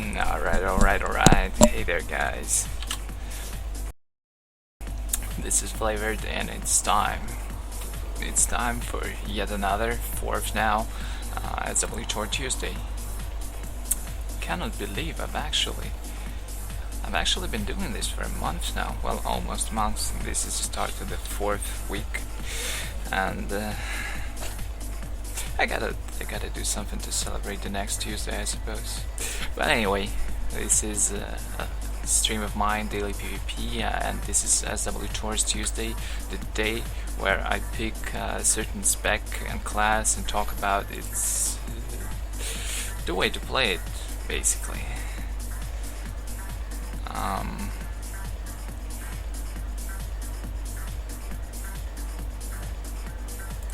Alright. Hey there, guys. This is Flavored, and it's time. It's time for yet another, fourth now, SWTOR Tuesday. Cannot believe I've actually been doing this for a month now. Well, almost a month. This is the start of the fourth week, and I gotta do something to celebrate the next Tuesday, I suppose. But anyway, this is a stream of mine, daily PvP, and this is SWTOR Tuesday, the day where I pick a certain spec and class and talk about its the way to play it, basically.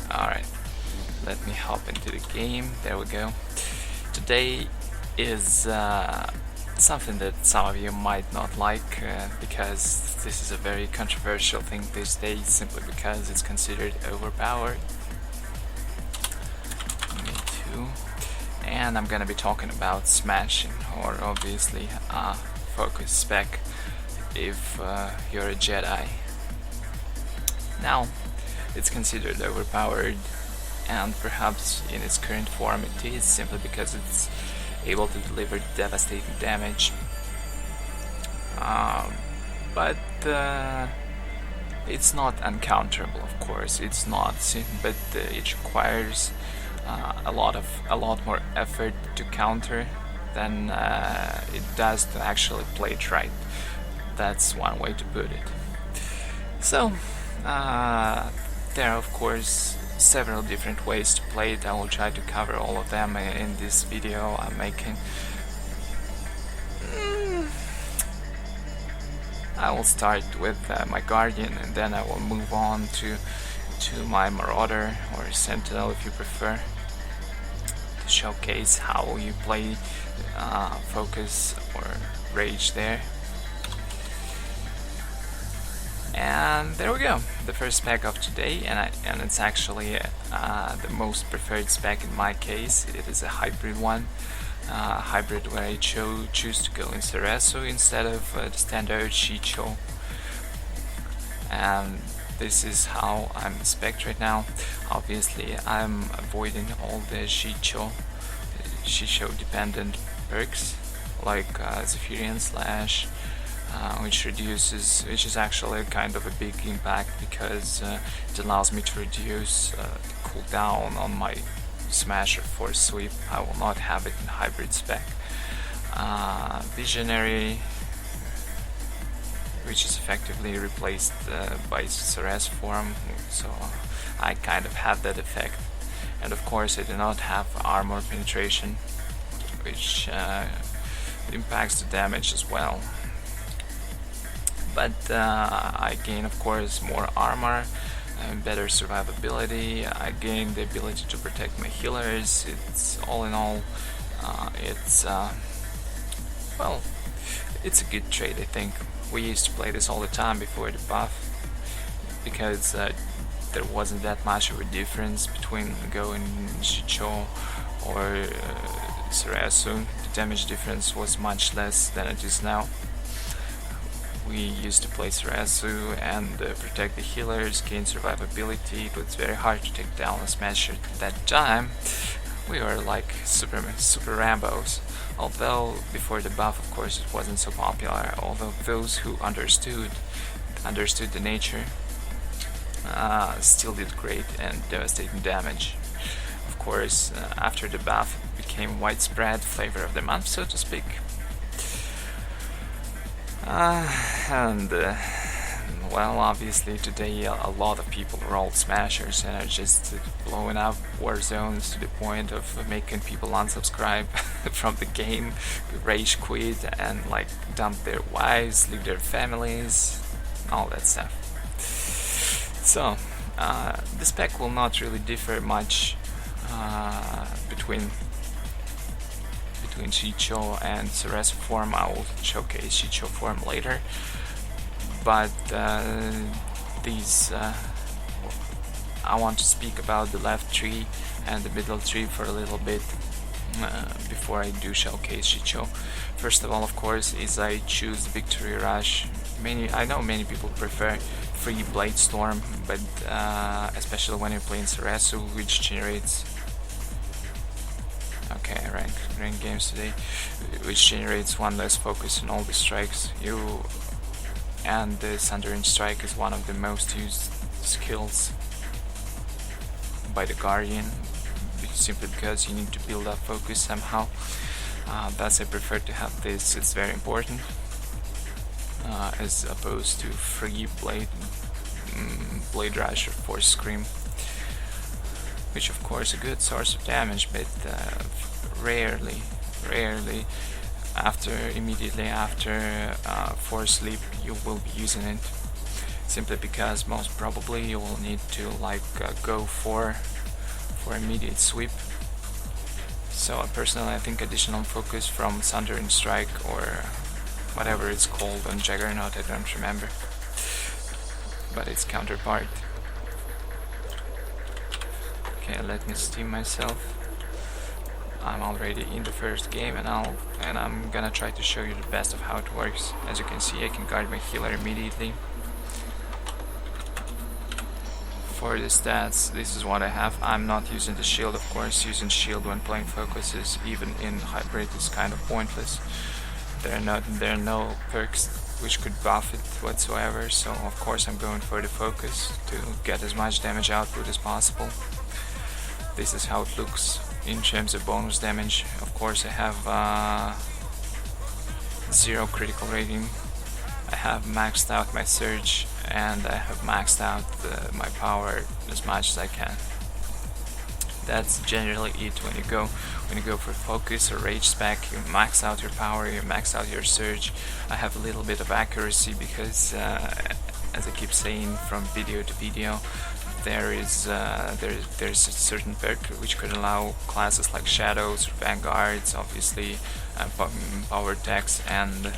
Alright, let me hop into the game. There we go. Today is something that some of you might not like, because this is a very controversial thing these days, simply because it's considered overpowered. Me too. And I'm gonna be talking about smashing, or obviously focus spec if you're a Jedi. Now, it's considered overpowered, and perhaps in its current form it is, simply because it's able to deliver devastating damage. But it's not uncounterable, of course. It's not, but it requires a lot more effort to counter than it does to actually play it right. That's one way to put it. So there are, of course, several different ways to play it. I will try to cover all of them in this video I'm making. I will start with my Guardian, and then I will move on to my Marauder, or Sentinel if you prefer, to showcase how you play focus or rage there. And there we go, the first spec of today, and it's actually the most preferred spec in my case. It is a hybrid one, hybrid where I choose to go in Cerezo instead of the standard shii-cho. And this is how I'm spec'd right now. Obviously, I'm avoiding all the shii-cho dependent perks like Zephyrian Slash, which is actually kind of a big impact, because it allows me to reduce the cooldown on my smash or force sweep. I will not have it in hybrid spec. Visionary, which is effectively replaced by Ceres form, so I kind of have that effect. And of course I do not have armor penetration, which impacts the damage as well. But I gain, of course, more armor and better survivability. I gain the ability to protect my healers. It's all in all, well, it's a good trade, I think. We used to play this all the time before the buff, because there wasn't that much of a difference between going shii-cho or Cerezo. The damage difference was much less than it is now. We used to play Cerezo and protect the healers, gain survivability. It was very hard to take down a smasher at that time. We were like super Rambos. Although before the buff, of course, it wasn't so popular. Although those who understood the nature still did great and devastating damage. Of course, after the buff, it became widespread flavor of the month, so to speak. Well, obviously today a lot of people are old smashers and are just blowing up war zones to the point of making people unsubscribe from the game, rage quit, and like dump their wives, leave their families, all that stuff. So the spec will not really differ much between shii-cho and Cerezo form. I will showcase shii-cho form later, but I want to speak about the left tree and the middle tree for a little bit. before I do showcase shii-cho. First of all, of course, is I choose Victory Rush. I know many people prefer free Blade Storm, but especially when you're playing Sarasu, which generates rank games today, which generates one less focus on all the strikes. And the Sundering Strike is one of the most used skills by the Guardian, simply because you need to build up focus somehow. Thus I prefer to have this. It's very important, as opposed to free Blade Rush or Force Scream, which of course is a good source of damage, but rarely immediately after Force Sleep you will be using it, simply because most probably you will need to go for immediate sweep. So personally I think additional focus from Sundering Strike, or whatever it's called on Juggernaut, I don't remember, but its counterpart. Okay, let me steam myself. I'm already in the first game, and I'm gonna try to show you the best of how it works. As you can see, I can guard my healer immediately. For the stats, this is what I have. I'm not using the shield, of course. Using shield when playing focuses, even in hybrid, is kind of pointless. There are no perks which could buff it whatsoever, so of course I'm going for the focus to get as much damage output as possible. This is how it looks in terms of bonus damage. Of course I have 0 critical rating. I have maxed out my surge, and I have maxed out my power as much as I can. That's generally it when you go for focus or rage spec. You max out your power, you max out your surge. I have a little bit of accuracy because, as I keep saying from video to video, there's a certain perk which could allow classes like Shadows or Vanguards, obviously power techs and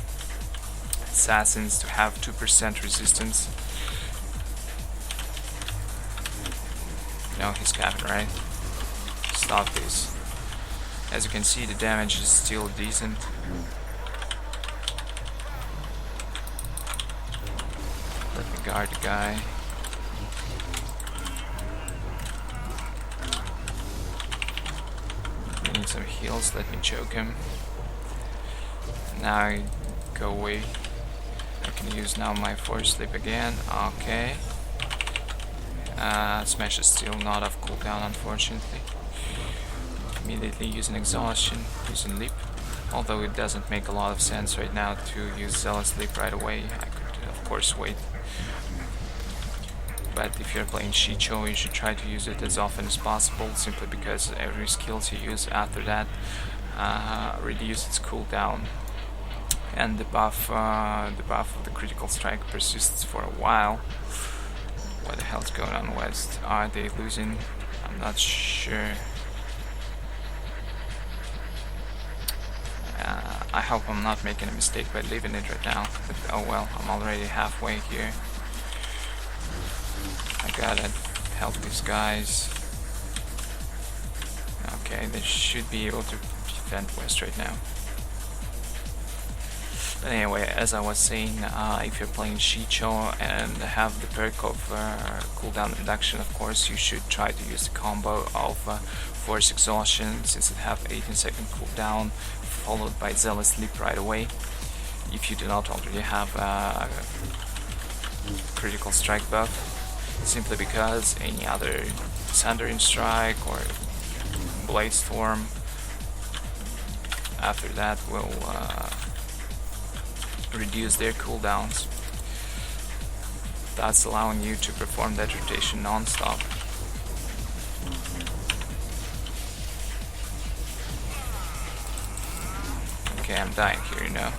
assassins, to have 2% resistance. No, he's capping, right? Stop this. As you can see, the damage is still decent. Let me guard the guy. I need some heals, let me choke him. Now I go away. I can use now my Force Sleep again. Okay. Smash is still not off cooldown, unfortunately. Immediately using Exhaustion, using Leap. Although it doesn't make a lot of sense right now to use Zealous Leap right away. I could of course wait. But if you're playing shii-cho, you should try to use it as often as possible, simply because every skills you use after that reduce its cooldown. And the buff of the critical strike persists for a while. What the hell's going on west? Are they losing? I'm not sure. I hope I'm not making a mistake by leaving it right now, but oh well, I'm already halfway here. I gotta help these guys. Okay, they should be able to defend west right now. But anyway, as I was saying, if you're playing shii-cho and have the perk of cooldown reduction, of course you should try to use the combo of Force Exhaustion, since it have 18-second cooldown, followed by Zealous Leap right away. If you do not already have a critical strike buff, simply because any other Sundering Strike or Blade Storm after that will reduce their cooldowns, thus allowing you to perform that rotation non-stop. Okay, I'm dying here, you know.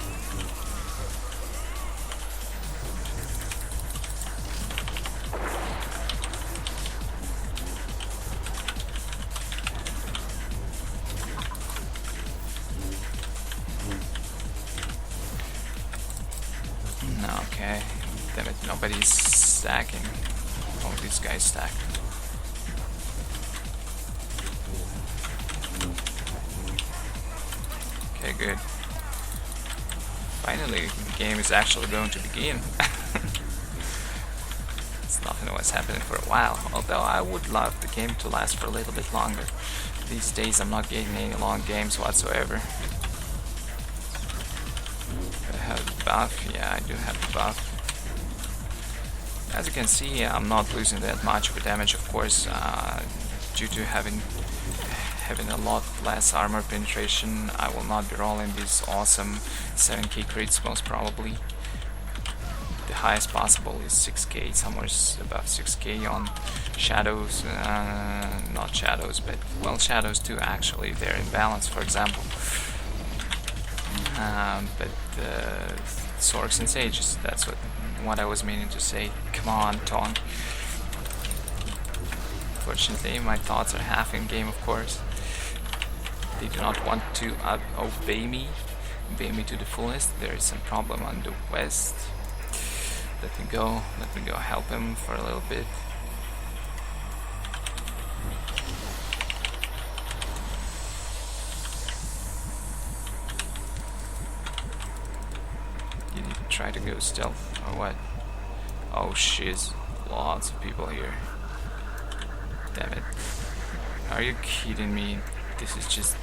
Okay, damn it, nobody's stacking. Oh, these guys stack. good. Finally, the game is actually going to begin. It's nothing was happening for a while, although I would love the game to last for a little bit longer. These days I'm not getting any long games whatsoever. I have the buff, yeah, I do have the buff. As you can see, I'm not losing that much of a damage, of course, due to having a lot less armor penetration. I will not be rolling these awesome 7k crits most probably. The highest possible is 6k, somewhere above 6k on shadows, not shadows, but well, shadows too actually, they're in balance, for example. But Sorks and Sages, that's what I was meaning to say. Come on, Tong. Fortunately, my thoughts are half in game, of course. They do not want to obey me to the fullest. There is some problem on the west. Let me go help him for a little bit. You need to try to go stealth or what? Oh shiz, lots of people here. Damn it. Are you kidding me? This is just...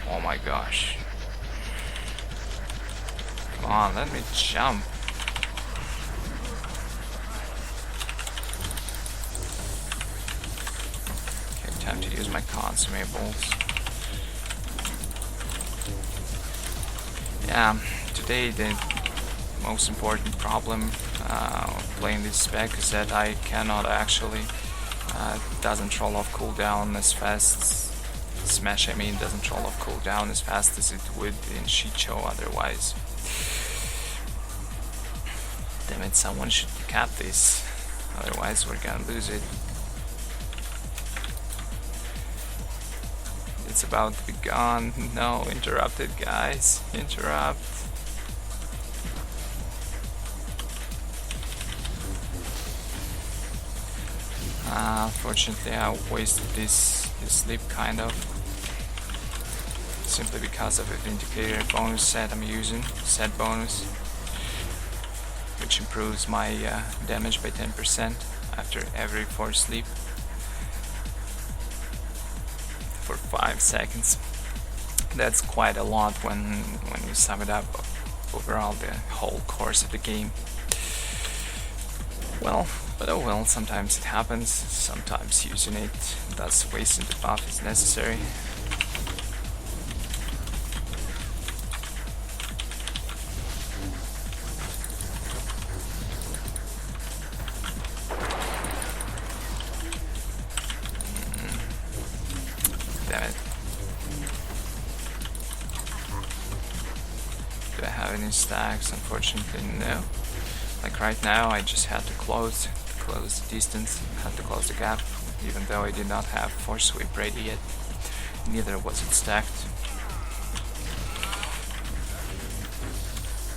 Oh my gosh. Come on, let me jump. Okay, time to use my consumables. Yeah, today the most important problem playing this spec is that I cannot actually doesn't roll off cooldown as fast. Smash, I mean, doesn't roll off cooldown as fast as it would in shii-cho otherwise. Damn it, someone should cap this, otherwise we're gonna lose it. It's about to be gone. No, interrupted, guys. Interrupt. Fortunately, I wasted this sleep kind of, simply because of a Vindicator bonus set I'm using, set bonus, which improves my damage by 10% after every 4 sleep for 5 seconds. That's quite a lot when you sum it up overall the whole course of the game. Well, but oh well, sometimes it happens, sometimes using it, thus wasting the buff is necessary. Damn it. Do I have any stacks? Unfortunately, no. Like right now, I just had to close the distance, had to close the gap, even though I did not have force sweep ready yet. Neither was it stacked.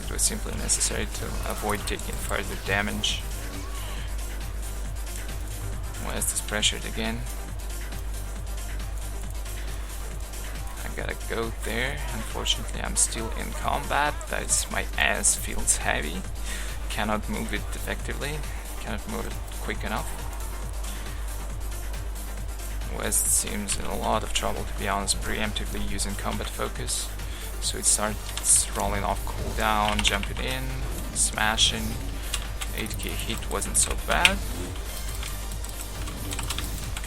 It was simply necessary to avoid taking further damage. West is pressured again. I gotta go there. Unfortunately, I'm still in combat. That is, my ass feels heavy. Cannot move it effectively, cannot move it quick enough. West seems in a lot of trouble, to be honest, preemptively using combat focus. So it starts rolling off cooldown, jumping in, smashing. 8k hit wasn't so bad.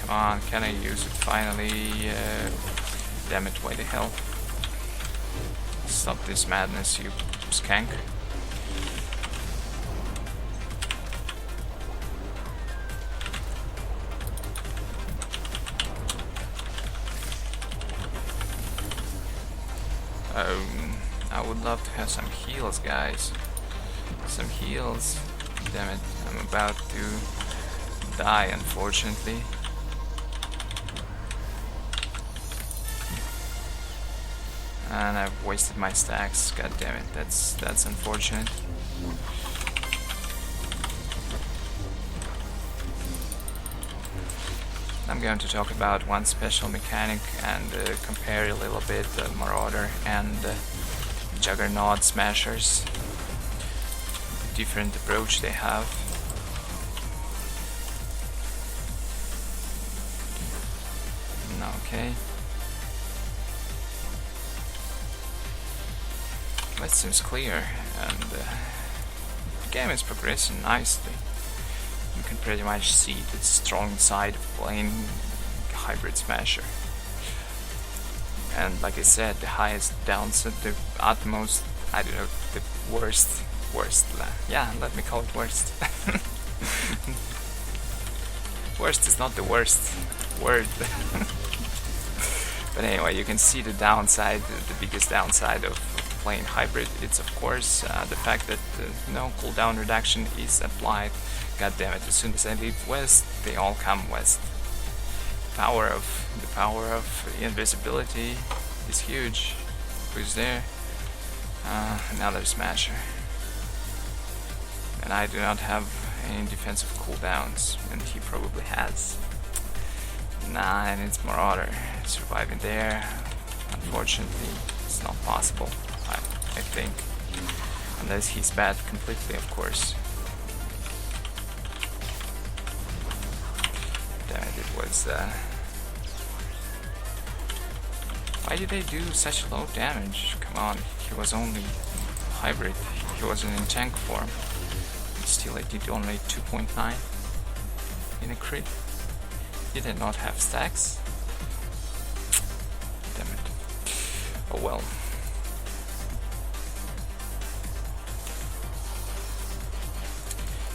Come on, can I use it finally? Damn it, why the hell? Stop this madness, you skank. I would love to have some heals, guys. Some heals. Damn it, I'm about to die, unfortunately. And I've wasted my stacks. God damn it, that's unfortunate. I'm going to talk about one special mechanic and compare a little bit Marauder and Juggernaut Smashers, the different approach they have. Okay. That seems clear, and the game is progressing nicely. You can pretty much see the strong side of playing Hybrid Smasher. And like I said, the highest downside, the utmost, I don't know, the worst, yeah, let me call it worst. Worst is not the worst word. But anyway, you can see the downside, the biggest downside of playing Hybrid. It's of course the fact that no cooldown reduction is applied. God damn it! As soon as I leave west, they all come west. The power of invisibility is huge. Who's there? Another Smasher. And I do not have any defensive cooldowns, and he probably has. Nah, and it's Marauder surviving there. Unfortunately, it's not possible. I think, unless he's bad completely, of course. Damn it! It was. Why did they do such low damage? Come on, he was only Hybrid. He wasn't in tank form. Still, I did only 2.9 in a crit. Did I not have stacks? Damn it. Oh well.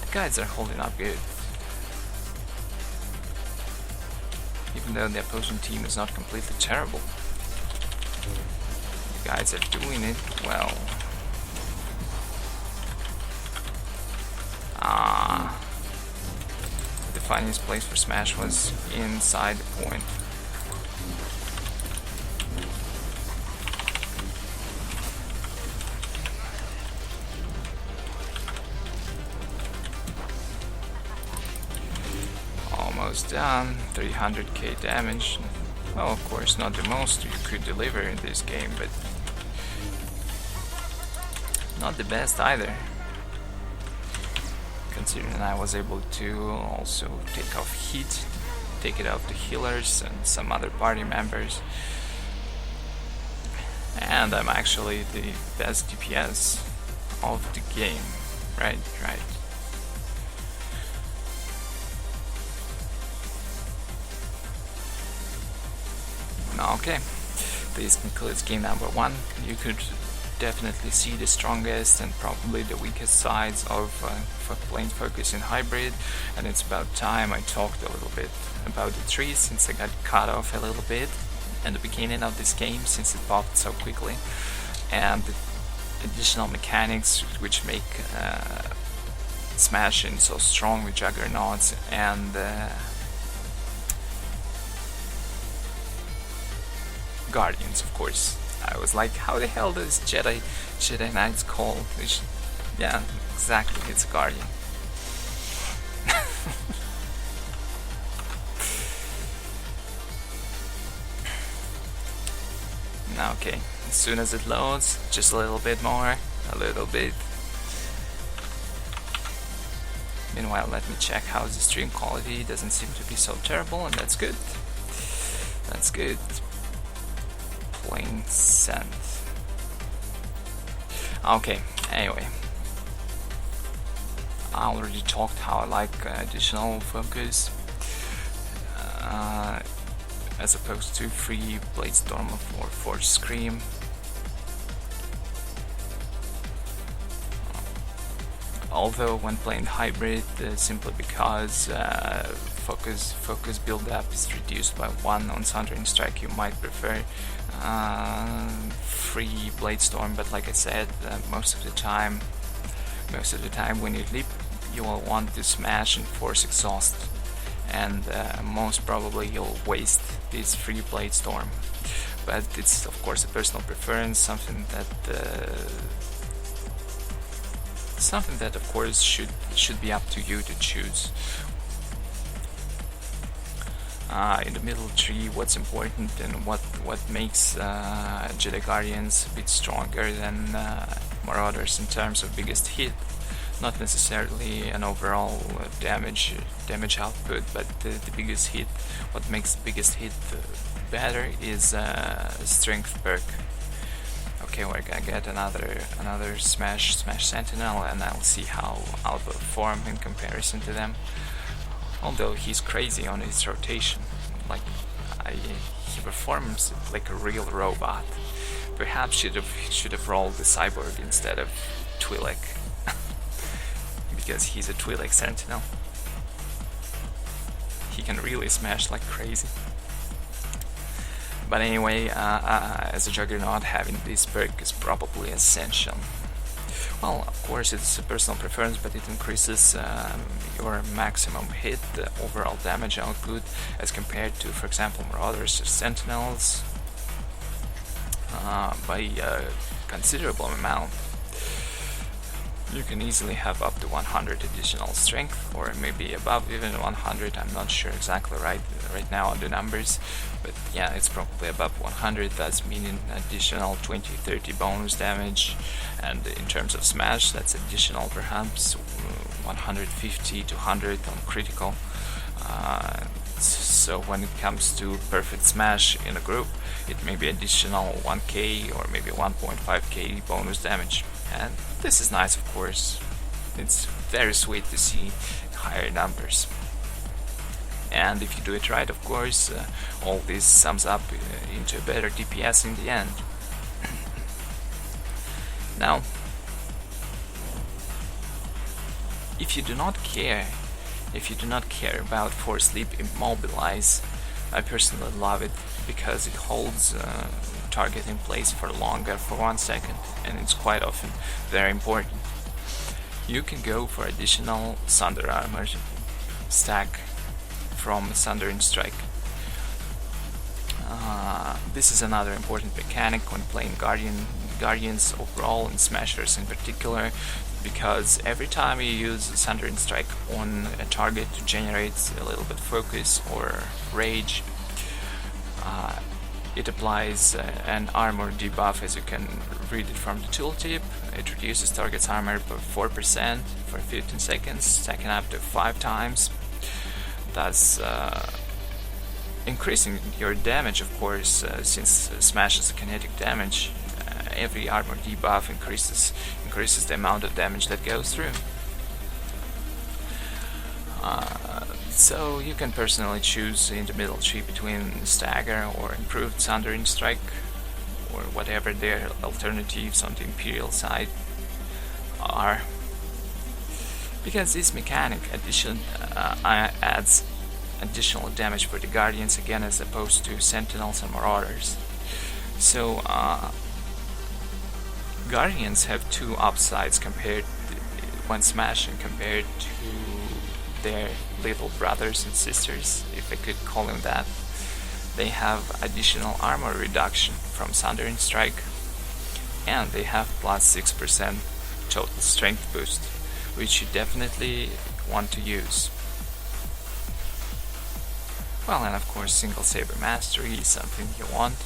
The guides are holding up good. Even though the opposing team is not completely terrible. The guys are doing it well. The funniest place for Smash was inside the point. Almost done. 300k damage. Well, of course, not the most you could deliver in this game, but not the best either. Considering I was able to also take off heat, take it off the healers and some other party members. And I'm actually the best DPS of the game. Right. Okay, this concludes game number 1. You could definitely see the strongest and probably the weakest sides of playing Focus in Hybrid, and it's about time I talked a little bit about the trees, since I got cut off a little bit in the beginning of this game since it popped so quickly, and the additional mechanics which make smashing so strong with Juggernauts and Guardians, of course. I was like, how the hell does Jedi Knights call? Which, yeah, exactly, it's a Guardian. Okay, as soon as it loads, just a little bit more, a little bit. Meanwhile, let me check how the stream quality doesn't seem to be so terrible, and that's good. That's good. Plain sent. Okay, anyway. I already talked how I like additional focus as opposed to free Blade Storm or Force Scream. Although when playing Hybrid, simply because focus build up is reduced by 1 on Sundering Strike, you might prefer free Blade Storm, but like I said, most of the time when you leap, you will want to smash and force exhaust, and most probably you'll waste this free Blade Storm. But it's of course a personal preference, something that of course should be up to you to choose. in the middle tree what's important and what makes Jedi Guardians a bit stronger than Marauders in terms of biggest hit. Not necessarily an overall damage output, but the biggest hit. What makes the biggest hit better is strength perk. Okay, we're gonna get another smash sentinel, and I'll see how I'll perform in comparison to them. Although he's crazy on his rotation, like he performs like a real robot. Perhaps should have rolled the cyborg instead of Twi'lek, because he's a Twi'lek sentinel. He can really smash like crazy. But anyway, as a Juggernaut, having this perk is probably essential. Well, of course it's a personal preference, but it increases your maximum hit, overall damage output, as compared to, for example, Marauders or Sentinels, by a considerable amount. You can easily have up to 100 additional strength, or maybe above even 100. I'm not sure exactly right now on the numbers, but yeah, it's probably above 100. That's meaning additional 20-30 bonus damage, and in terms of smash, that's additional perhaps 150 to 100 on critical. So when it comes to perfect smash in a group, it may be additional 1k or maybe 1.5k bonus damage. And this is nice, of course. It's very sweet to see higher numbers. And if you do it right, of course, all this sums up into a better DPS in the end. Now, if you do not care about Force Sleep Immobilize, I personally love it because it holds target in place for longer, for 1 second, and it's quite often very important. You can go for additional Sunder Armor stack from Sundering Strike. This is another important mechanic when playing Guardians overall and Smashers in particular, because every time you use Sundering Strike on a target to generate a little bit focus or rage, it applies an armor debuff, as you can read it from the tooltip. It reduces target's armor by 4% for 15 seconds, stacking up to 5 times. Thus increasing your damage, of course, since Smash is a kinetic damage. Every armor debuff increases the amount of damage that goes through. So you can personally choose in the middle tree between Stagger or Improved Sundering Strike, or whatever their alternatives on the Imperial side are, because this mechanic adds additional damage for the Guardians again, as opposed to Sentinels and Marauders. So Guardians have two upsides compared when smashing compared to their little brothers and sisters, if I could call them that. They have additional armor reduction from Sundering Strike, and they have plus 6% total strength boost, which you definitely want to use. Well, and of course single saber mastery is something you want,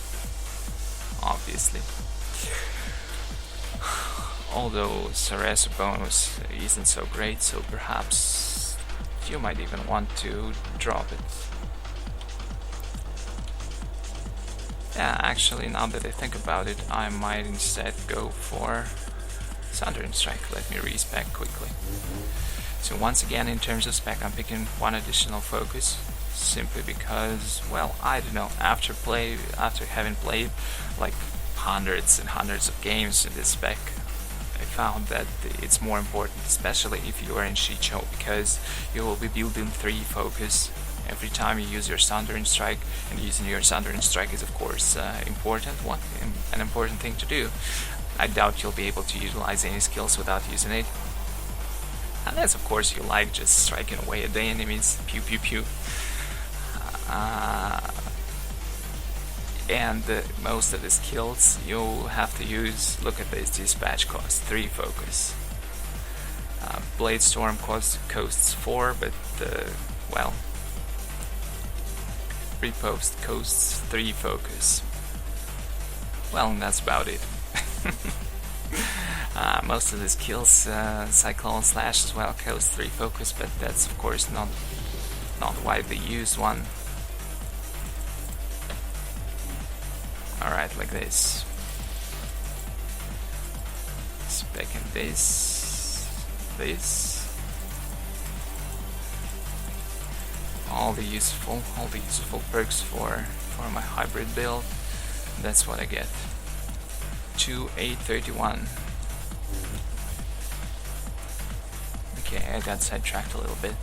obviously. Although Cerezo bonus isn't so great, so perhaps you might even want to drop it. Yeah, actually, now that I think about it, I might instead go for Sundering Strike. Let me respec quickly. So once again, in terms of spec, I'm picking one additional focus, simply because, well, I don't know, after having played like hundreds and hundreds of games in this spec, I found that it's more important, especially if you are in shii-cho, because you will be building 3 focus every time you use your Sundering Strike, and using your Sundering Strike is of course an important thing to do. I doubt you'll be able to utilize any skills without using it, unless of course you like just striking away at the enemies, pew pew pew. And most of the skills you'll have to use, look at this dispatch cost 3 focus. Blade Storm costs 4, but well, Repost costs 3 focus. Well, that's about it. Most of the skills, Cyclone Slash as well, costs 3 focus, but that's of course not widely used one. Alright, like this. Spec and this. All the useful perks for my hybrid build. That's what I get. 2831. Okay, I got sidetracked a little bit.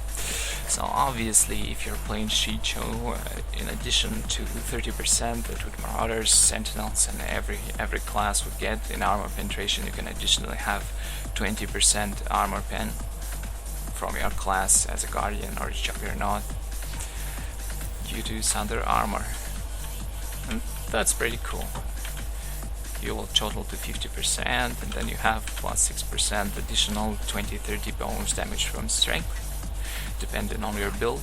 So obviously, if you're playing shii-cho, in addition to 30% that with Marauders, Sentinels, and every class would get in armor penetration, you can additionally have 20% armor pen from your class as a Guardian or Juggernaut due to Thunder armor. And that's pretty cool. You will total to 50%, and then you have plus 6% additional 20-30 bonus damage from strength, depending on your build.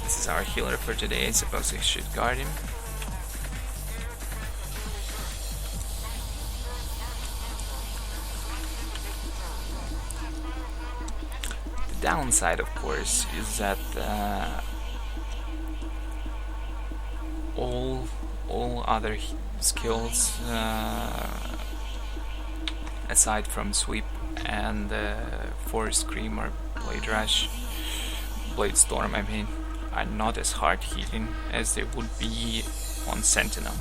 This is our healer for today. I suppose I should guard him. The downside, of course, is that all other skills aside from sweep and force scream or blade storm I mean, are not as hard hitting as they would be on Sentinel.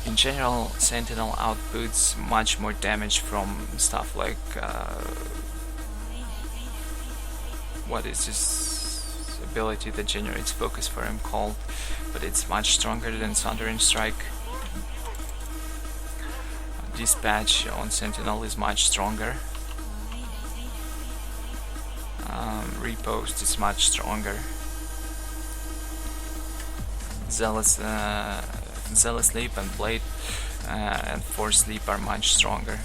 In general, Sentinel outputs much more damage from stuff like what is this ability that generates focus for him called, but it's much stronger than Thundering Strike. Dispatch on Sentinel is much stronger. Repost is much stronger. Zealous Leap and Blade and Force Leap are much stronger.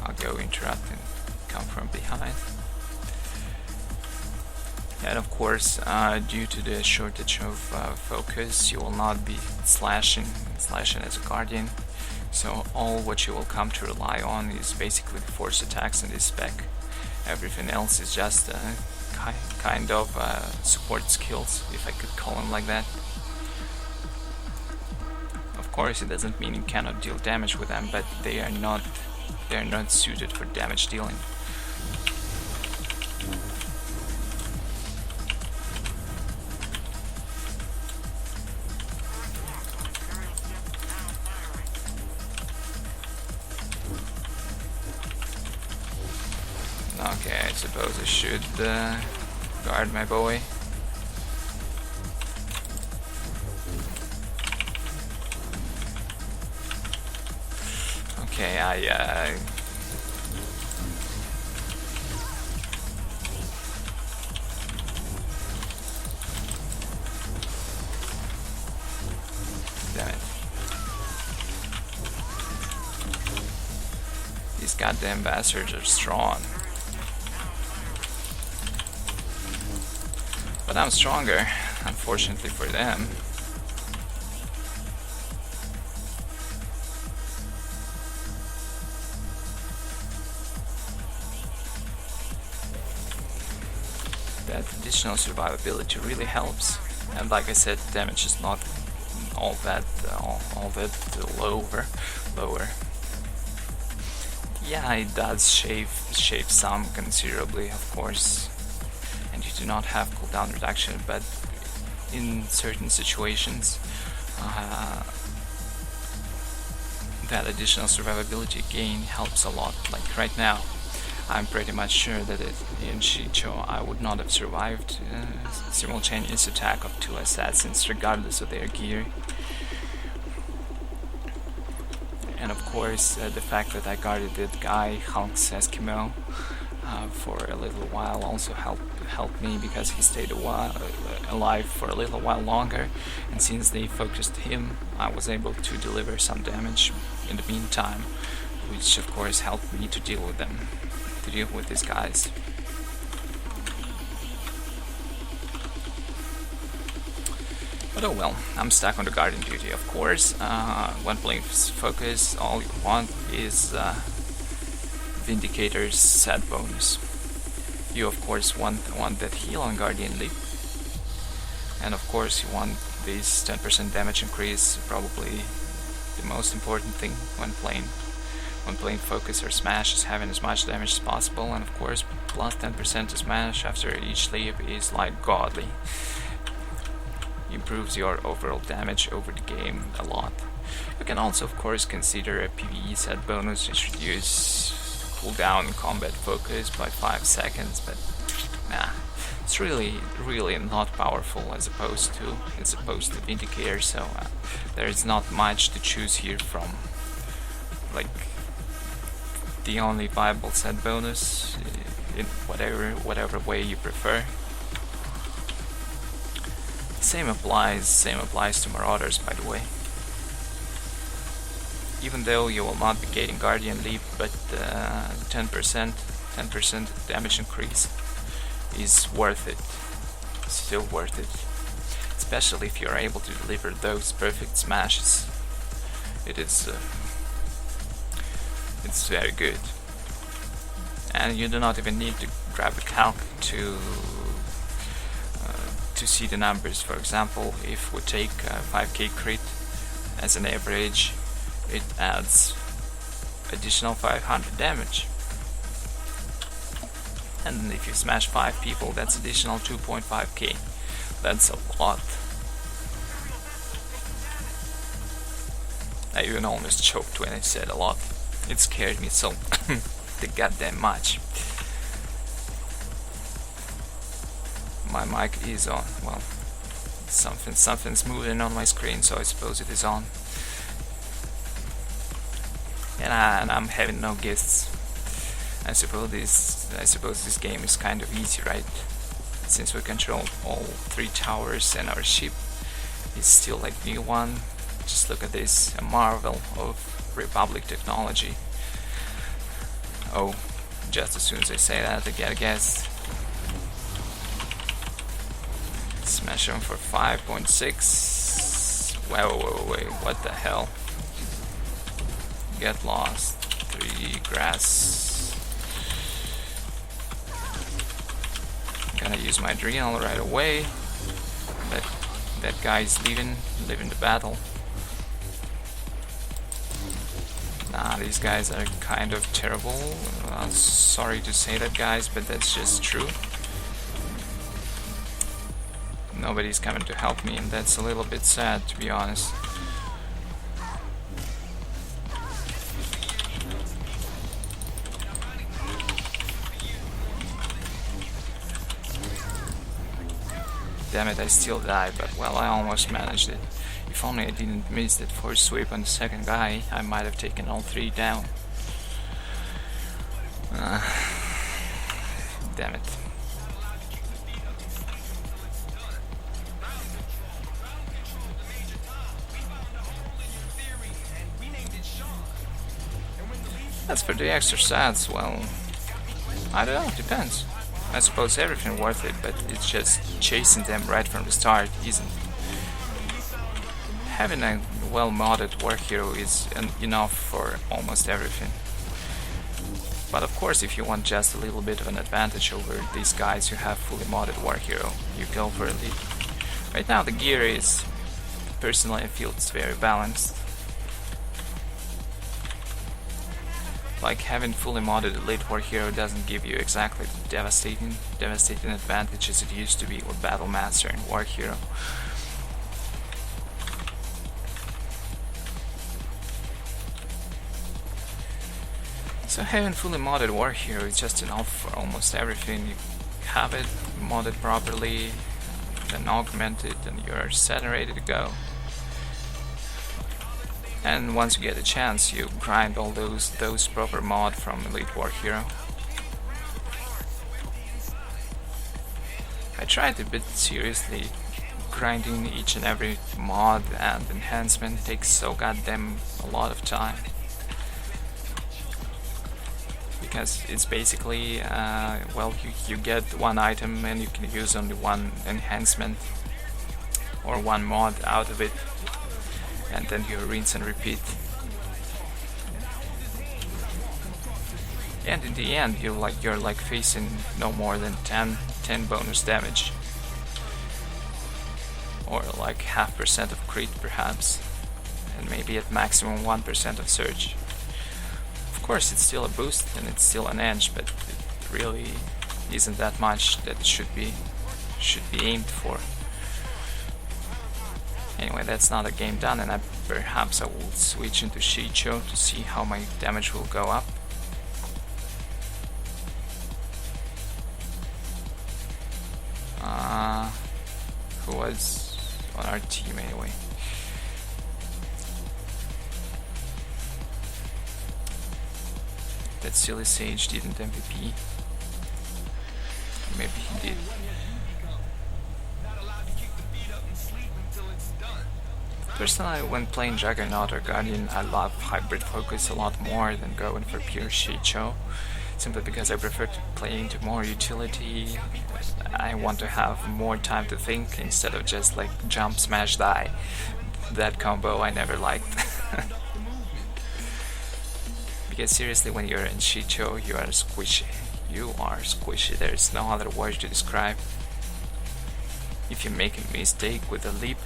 I'll go interrupt and come from behind. And of course, due to the shortage of focus, you will not be slashing as a Guardian. So all what you will come to rely on is basically the force attacks and this spec. Everything else is just kind of support skills, if I could call them like that. Of course, it doesn't mean you cannot deal damage with them, but they are not suited for damage dealing. Okay, I suppose I should guard my boy. Okay, damn it. These goddamn bastards are strong. But I'm stronger, unfortunately for them. That additional survivability really helps, and like I said, damage is not all that lower. Yeah, it does shave some considerably, of course, and you do not have cooldown reduction, but in certain situations that additional survivability gain helps a lot. Like right now, I'm pretty much sure that in shii-cho I would not have survived simultaneous attack of 2 assassins regardless of their gear. And of course the fact that I guarded that guy, Hulk's Eskimo, for a little while also helped me, because he stayed alive for a little while longer, and since they focused him, I was able to deliver some damage in the meantime, which of course helped me to deal with these guys. But oh well, I'm stuck on the guardian duty, of course. When playing focus, all you want is Vindicator's set bonus. You of course want that heal on Guardian Leap, and of course you want this 10% damage increase, probably the most important thing when playing focus or smash, is having as much damage as possible, and of course plus 10% to smash after each leap is like godly. Improves your overall damage over the game a lot. You can also of course consider a PvE set bonus, which reduces cooldown in combat focus by 5 seconds, but nah, it's really not powerful as opposed to Vindicator, so there is not much to choose here from. Like, the only viable set bonus in whatever way you prefer. Same applies to Marauders, by the way. Even though you will not be getting Guardian Leap, but 10% damage increase is worth it. Still worth it. Especially if you're able to deliver those perfect smashes. It's very good. And you do not even need to grab a calc to see the numbers. For example, if we take 5k crit as an average, it adds additional 500 damage, and if you smash 5 people, that's additional 2.5k. That's a lot. I even almost choked when I said a lot. It scared me so the goddamn much. My mic is on. Well, something's moving on my screen, so I suppose it is on. And I'm having no guests. I suppose this game is kind of easy, right? Since we control all 3 towers and our ship is still like new one. Just look at this, a marvel of Republic technology. Oh, just as soon as I say that, I get a guest. Smash him for 5.6. Wait, what the hell? Get lost. 3 grass. Gonna use my adrenal right away. But that guy's leaving the battle. Nah, these guys are kind of terrible. Sorry to say that, guys, but that's just true. Nobody's coming to help me, and that's a little bit sad, to be honest. Damn it, I still died, but well, I almost managed it. If only I didn't miss that force sweep on the second guy, I might have taken all 3 down. Damn it. As for the extra stats, well, I don't know, it depends. I suppose everything worth it, but it's just chasing them right from the start isn't. Having a well-modded war hero is enough for almost everything. But of course, if you want just a little bit of an advantage over these guys who have fully modded war hero, you go for elite. Right now the gear is, personally I feel it's very balanced. Like, having fully modded elite war hero doesn't give you exactly the devastating advantage as it used to be with Battle Master and war hero. So having fully modded war hero is just enough for almost everything. You have it modded properly, then augment it, and you're set and ready to go. And once you get a chance, you grind all those proper mod from Elite War Hero. tried a bit seriously. Grinding each and every mod and enhancement takes so goddamn a lot of time. Because it's basically, well, you get one item and you can use only one enhancement or one mod out of it, and then you rinse and repeat. And in the end, you're like facing no more than 10 bonus damage, or like 0.5% of crit perhaps, and maybe at maximum 1% of surge. Of course, it's still a boost and it's still an edge, but it really isn't that much that it should be aimed for. Anyway, that's not a game done, and perhaps I will switch into shii-cho to see how my damage will go up. Who was on our team anyway? That silly Sage didn't MVP. Maybe he did. Personally, when playing Juggernaut or Guardian, I love hybrid focus a lot more than going for pure shii-cho, simply because I prefer to play into more utility. I want to have more time to think instead of just like jump, smash, die. That combo I never liked. Because seriously, when you're in shii-cho, you are squishy. You are squishy, there's no other word to describe. If you make a mistake with a leap,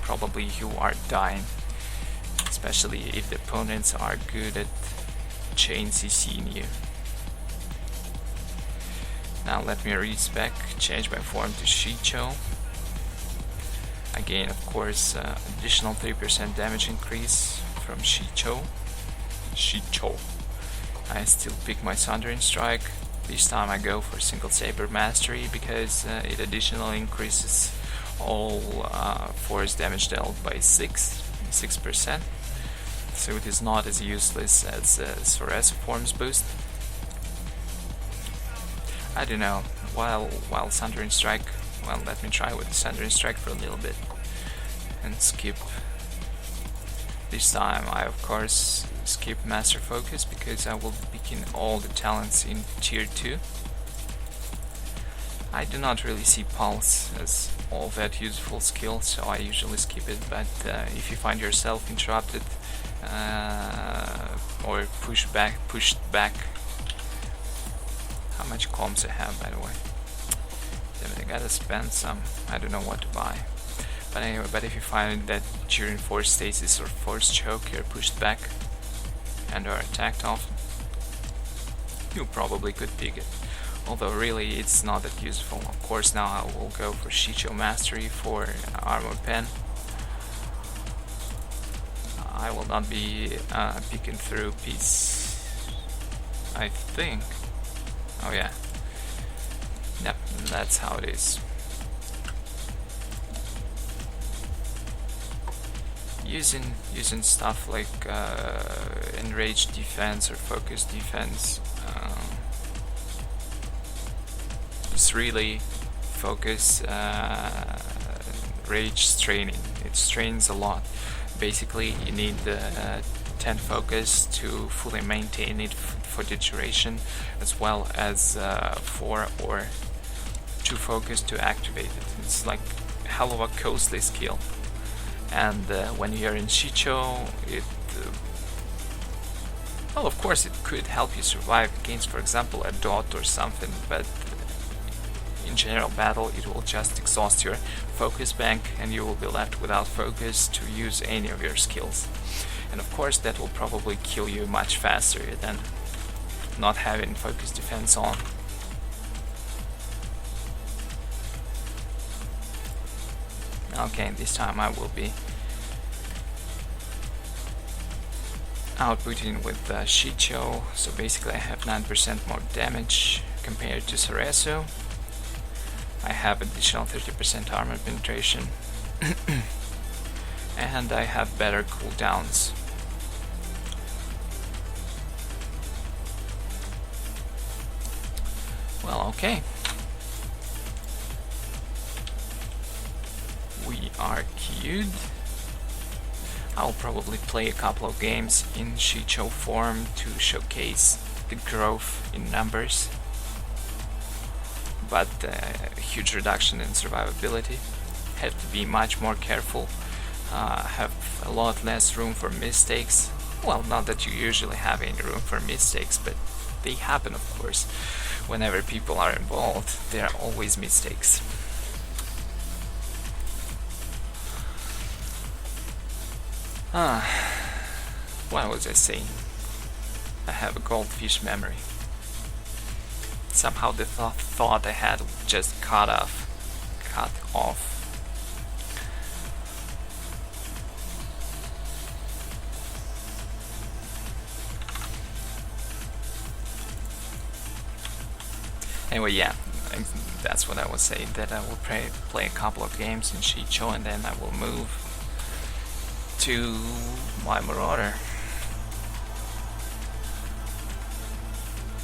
probably you are dying. Especially if the opponents are good at chain CCing you. Now let me respec, change my form to shii-cho. Again, of course, additional 3% damage increase from shii-cho. I still pick my Sundering Strike. This time I go for single saber mastery because it additionally increases all force damage dealt by 6%. So it is not as useless as SWTOR Form's boost. I don't know, while Sundering Strike, well, let me try with the Sundering Strike for a little bit and skip. This time I of course skip Master Focus because I will be picking all the talents in tier 2. I do not really see Pulse as all that useful skill, so I usually skip it, but if you find yourself interrupted or pushed back. How much comms I have, by the way? Damn it, I gotta spend some. I don't know what to buy. But anyway, if you find that during force stasis or force choke you're pushed back and are attacked often, you probably could pick it. Although really it's not that useful. Of course now I will go for shii-cho mastery for armor pen. I will not be picking through piece, I think. Oh yeah. Yep, that's how it is. Using stuff like enraged defense or focus defense is really focus rage straining. It strains a lot. Basically you need 10 focus to fully maintain it for the duration, as well as 4 or 2 focus to activate it. It's like a hell of a costly skill. And when you're in shii-cho, it well, of course it could help you survive against, for example, a dot or something, but in general battle it will just exhaust your focus bank and you will be left without focus to use any of your skills. And of course that will probably kill you much faster than not having focus defense on. Okay, this time I will be outputting with shii-cho, so basically I have 9% more damage compared to SWTOR. I have additional 30% armor penetration and I have better cooldowns. Well, okay. we are queued. I'll probably play a couple of games in shii-cho form to showcase the growth in numbers, but a huge reduction in survivability. Have to be much more careful, have a lot less room for mistakes. Well, not that you usually have any room for mistakes, but they happen, of course. Whenever people are involved, there are always mistakes. What was I saying? I have a goldfish memory. Somehow the thought I had just cut off. Anyway, yeah, that's what I was saying, that I will play a couple of games in shii-cho and then I will move to my Marauder.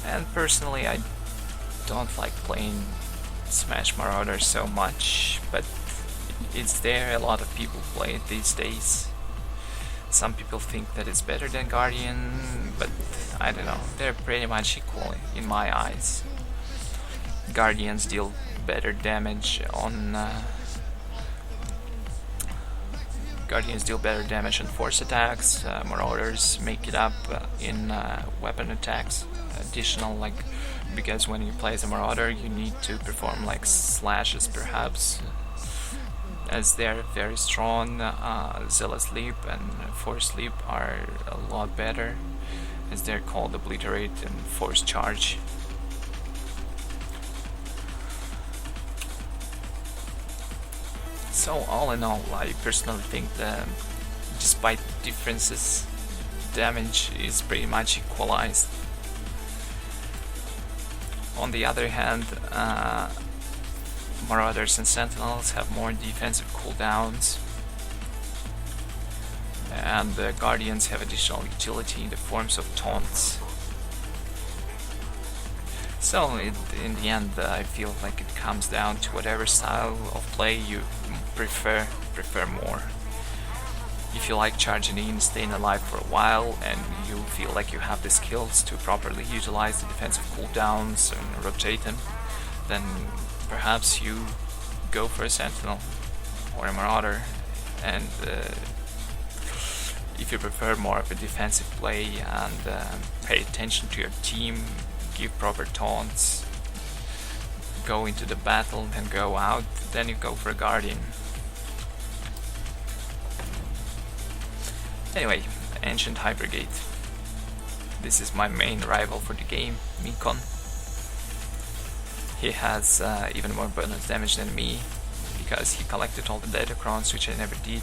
And personally, I don't like playing Smash Marauder so much, but it's there. A lot of people play it these days. Some people think that it's better than Guardian, but I don't know. They're pretty much equal in my eyes. Guardians deal better damage on force attacks. Marauders make it up in weapon attacks. Additional, like, because when you play as a Marauder, you need to perform like slashes, perhaps, as they're very strong. Zealous Leap and Force Leap are a lot better, as they're called Obliterate and Force Charge. So all in all, I personally think that despite differences, damage is pretty much equalized. On the other hand, Marauders and Sentinels have more defensive cooldowns, and the Guardians have additional utility in the forms of taunts. So in the end, I feel like it comes down to whatever style of play you prefer more. If you like charging in, staying alive for a while, and you feel like you have the skills to properly utilize the defensive cooldowns and rotate them, then perhaps you go for a Sentinel or a Marauder. And if you prefer more of a defensive play and pay attention to your team, give proper taunts, go into the battle and go out, then you go for a Guardian. Anyway, Ancient Hypergate. This is my main rival for the game, Mikon. He has even more bonus damage than me, because he collected all the Datacrons, which I never did.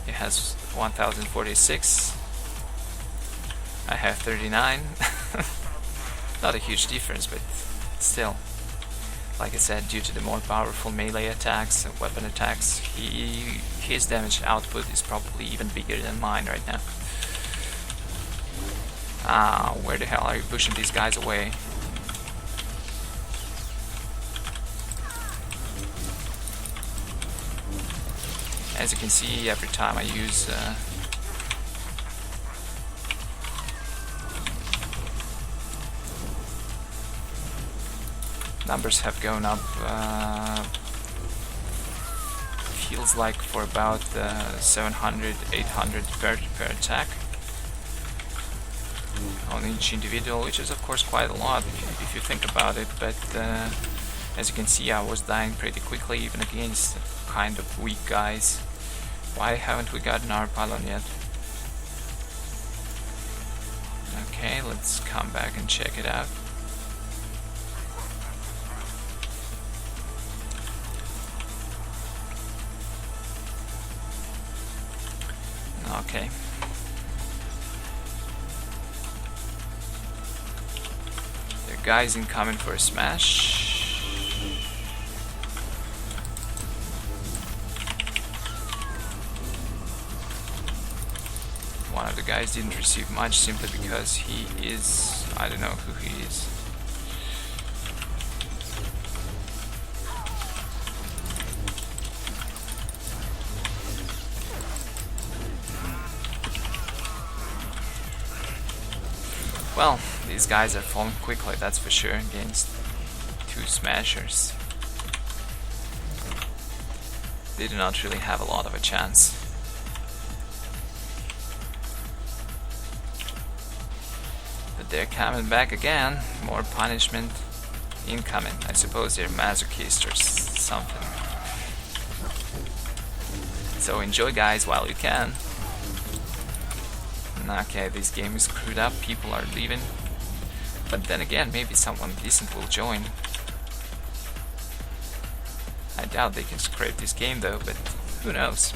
He has 1046. I have 39. Not a huge difference, but still. Like I said, due to the more powerful melee attacks and weapon attacks, his damage output is probably even bigger than mine right now. Where the hell are you pushing these guys away? As you can see, every time I use numbers have gone up, feels like for about 700, 800 per attack on each individual, which is of course quite a lot if you think about it, but as you can see, I was dying pretty quickly even against kind of weak guys. Why haven't we gotten our pylon yet? Okay, let's come back and check it out. Okay. There are guys incoming for a smash. One of the guys didn't receive much simply because he is... I don't know who he is. Well, these guys are falling quickly, that's for sure, against 2 smashers. They do not really have a lot of a chance. But they're coming back again. More punishment incoming. I suppose they're masochists or something. So enjoy, guys, while you can. Okay, this game is screwed up. People are leaving. But then again, maybe someone decent will join. I doubt they can scrape this game though, but who knows.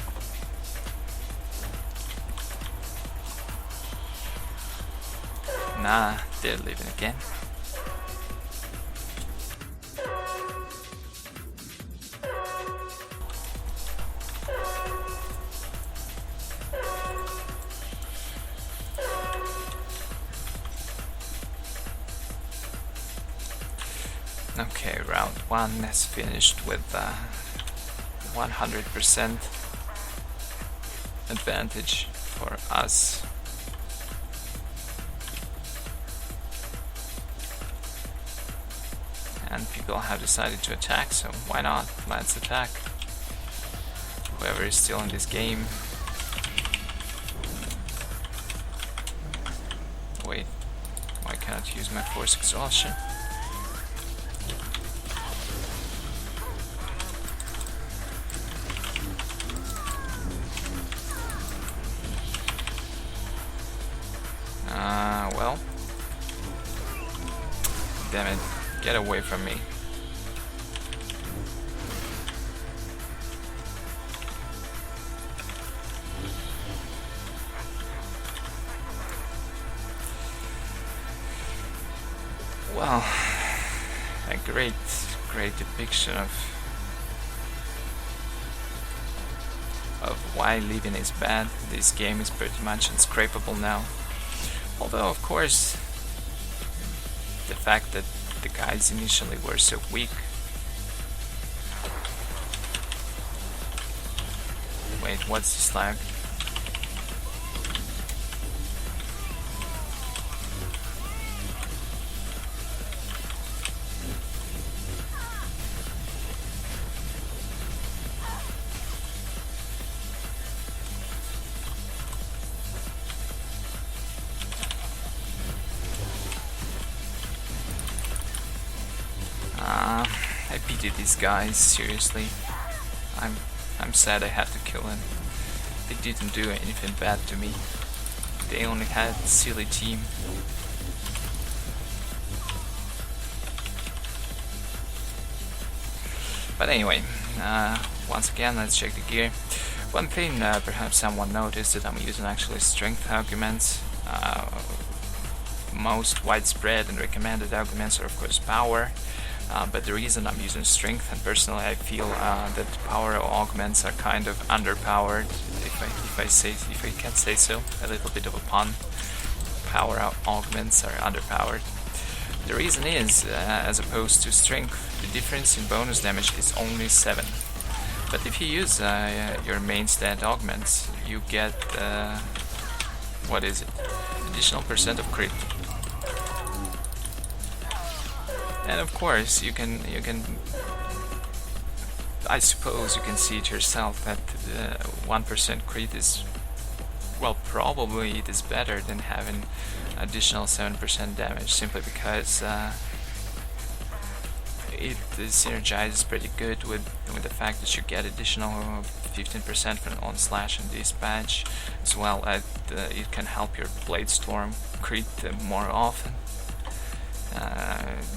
Nah, they're leaving again. Okay, round 1 has finished with 100% advantage for us. And people have decided to attack, so why not? Let's attack. Whoever is still in this game. Wait, why can't I use my force exhaustion? Well, damn it, get away from me. Well, a great depiction of why leaving is bad. This game is pretty much unscrapable now. Although, of course, the fact that the guys initially were so weak. Wait, what's this lag? I pity these guys, seriously. I'm sad I had to kill him. They didn't do anything bad to me. They only had a silly team. But anyway, once again, let's check the gear. One thing perhaps someone noticed that I'm using actually strength arguments. Most widespread and recommended arguments are of course power. But the reason I'm using strength, and personally I feel that power augments are kind of underpowered, if I can say so, a little bit of a pun. Power augments are underpowered. The reason is, as opposed to strength, the difference in bonus damage is only 7. But if you use your main stat augments, you get what is it? Additional % of crit. And of course, you can. I suppose you can see it yourself that 1% crit is, well, probably it is better than having additional 7% damage, simply because it synergizes pretty good with the fact that you get additional 15% on slash and dispatch, as well as it can help your blade storm crit more often.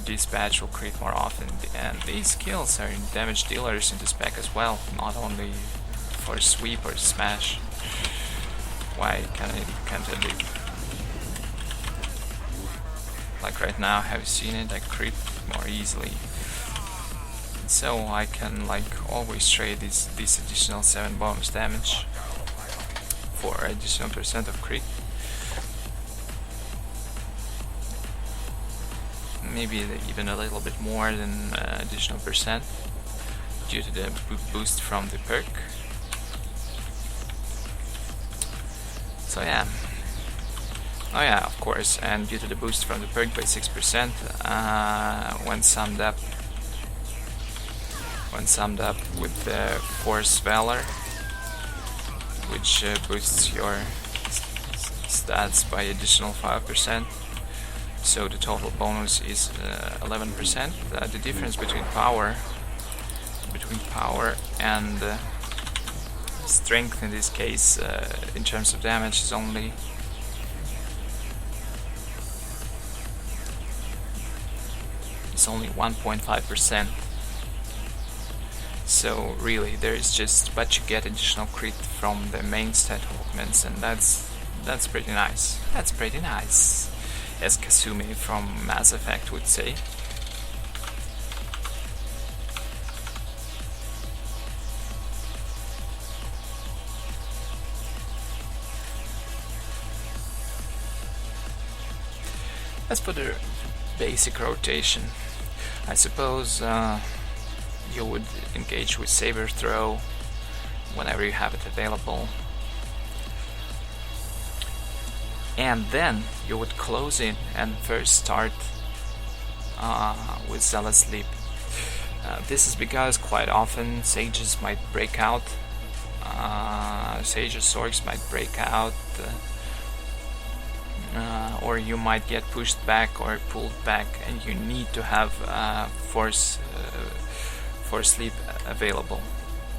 Dispatch will crit more often, and these skills are damage dealers in the spec as well, not only for sweep or smash. Why can't I live? Like right now, have you seen it? I crit more easily, and so I can like always trade this additional 7 bonus damage for additional % of crit. Maybe even a little bit more than additional % due to the boost from the perk. So yeah, Oh yeah, of course, and due to the boost from the perk by 6%, when summed up with the Force Valor, which boosts your stats by additional 5%, so the total bonus is 11%. The difference between power and strength in this case, in terms of damage, is only 1.5%. So really, there is just, but you get additional crit from the main stat augments, and that's pretty nice. That's pretty nice, as Kasumi from Mass Effect would say. As for the basic rotation, I suppose you would engage with Saber Throw whenever you have it available, and then you would close in and first start with Zealous Leap. This is because quite often Sages might break out, Sages Orcs might break out, or you might get pushed back or pulled back, and you need to have Force Leap available.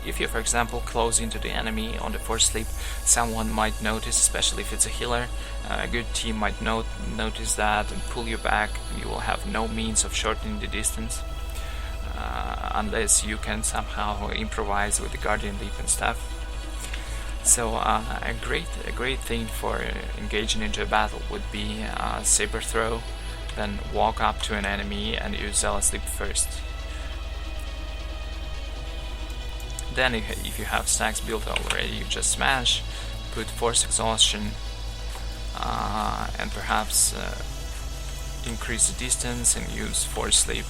If you, for example, close into the enemy on the Force Leap, someone might notice, especially if it's a healer, a good team might notice that and pull you back. You will have no means of shortening the distance, unless you can somehow improvise with the Guardian Leap and stuff. So a great thing for engaging into a battle would be Saber Throw, then walk up to an enemy and use Zealous Leap first. Then if you have stacks built already, you just smash, put Force Exhaustion, and perhaps increase the distance and use Force Leap.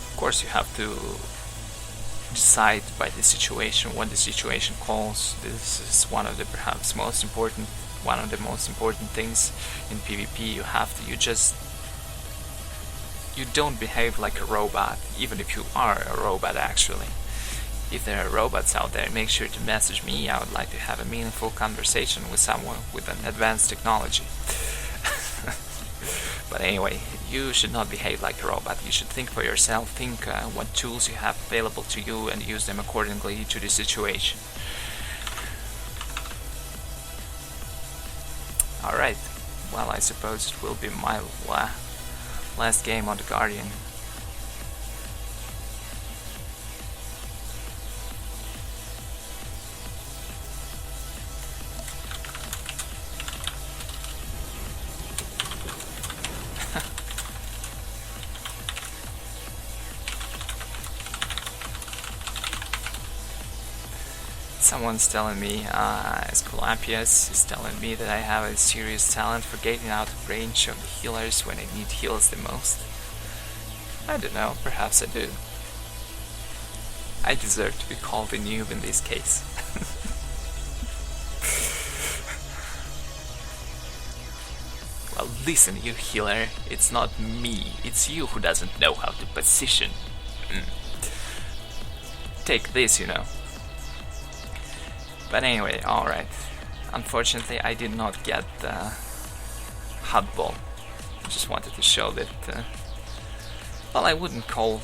Of course, you have to decide by the situation, what the situation calls. This is one of the most important things in PvP. You don't behave like a robot, even if you are a robot actually. If there are robots out there, make sure to message me. I would like to have a meaningful conversation with someone with an advanced technology. But anyway, you should not behave like a robot. You should think for yourself, think what tools you have available to you and use them accordingly to the situation. Alright, well, I suppose it will be my last game on the Guardian. Someone's telling me, Esculapius is telling me that I have a serious talent for getting out of range of the healers when I need heals the most. I don't know, perhaps I do. I deserve to be called a noob in this case. Well, listen, you healer, it's not me, it's you who doesn't know how to position. Take this, you know. But anyway, alright. Unfortunately, I did not get the Huttball. I just wanted to show that, well, I wouldn't call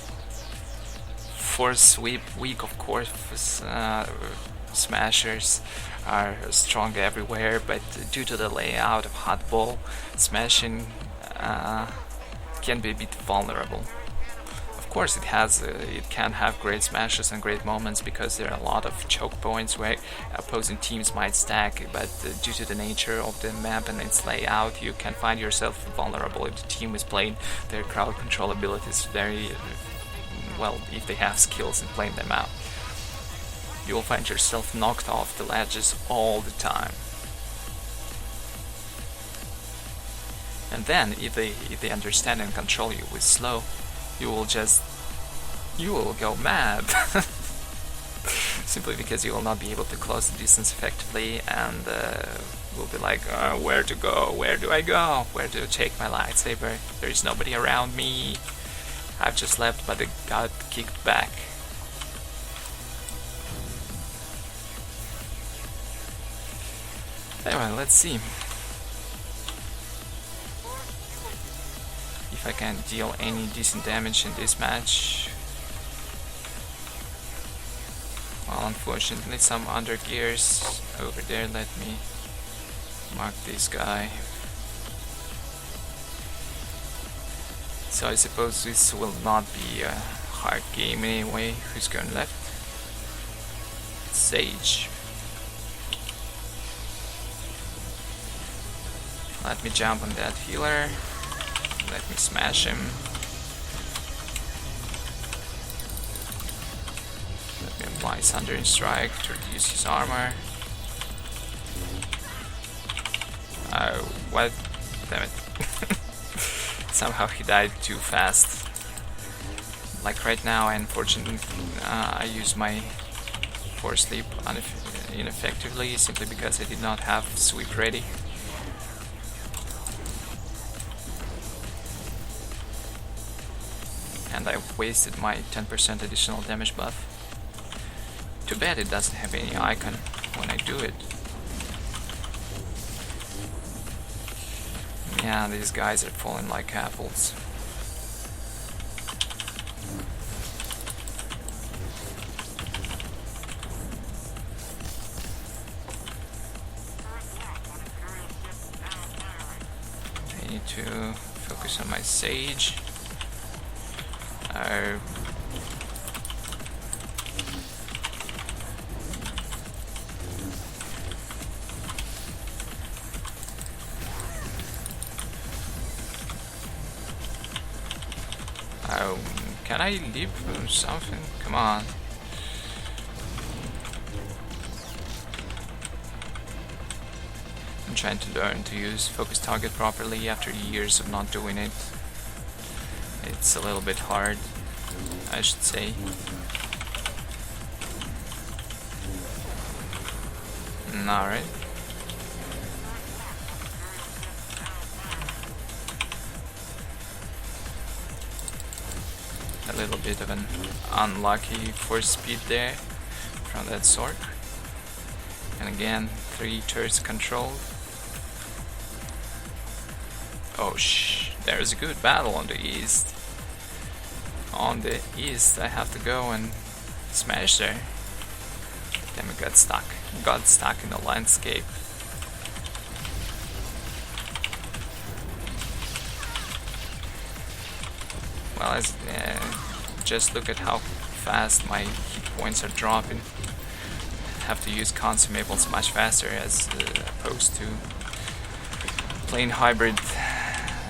Force Sweep weak, of course. Smashers are strong everywhere, but due to the layout of Huttball, smashing can be a bit vulnerable. Of course, it can have great smashes and great moments because there are a lot of choke points where opposing teams might stack, but due to the nature of the map and its layout, you can find yourself vulnerable if the team is playing their crowd control abilities very well, if they have skills in playing them out. You will find yourself knocked off the ledges all the time. And then, if they understand and control you with slow, you will go mad. Simply because you will not be able to close the distance effectively, and will be like, where to go? Where do I go? Where do I take my lightsaber? There is nobody around me. I've just left, but it got kicked back. Anyway, let's see if I can deal any decent damage in this match. Well, unfortunately, some under gears over there. Let me mark this guy. So I suppose this will not be a hard game anyway. Who's going left? Sage. Let me jump on that healer. Let me smash him. Let me apply Sundering Strike to reduce his armor. Oh, what? Damn it. Somehow he died too fast. Like right now, unfortunately, I use my Force Leap ineffectively simply because I did not have sweep ready. And I wasted my 10% additional damage buff. Too bad it doesn't have any icon when I do it. Yeah, these guys are falling like apples. I need to focus on my Sage. Oh, can I leave something? Come on. I'm trying to learn to use focus target properly after years of not doing it. It's a little bit hard, I should say. Alright. A little bit of an unlucky force speed there from that sword. And again, 3 turrets controlled. Oh there's a good battle on the east. On the east, I have to go and smash there. Damn, it got stuck. Got stuck in the landscape. Well, just look at how fast my hit points are dropping. Have to use consumables much faster as opposed to playing hybrid.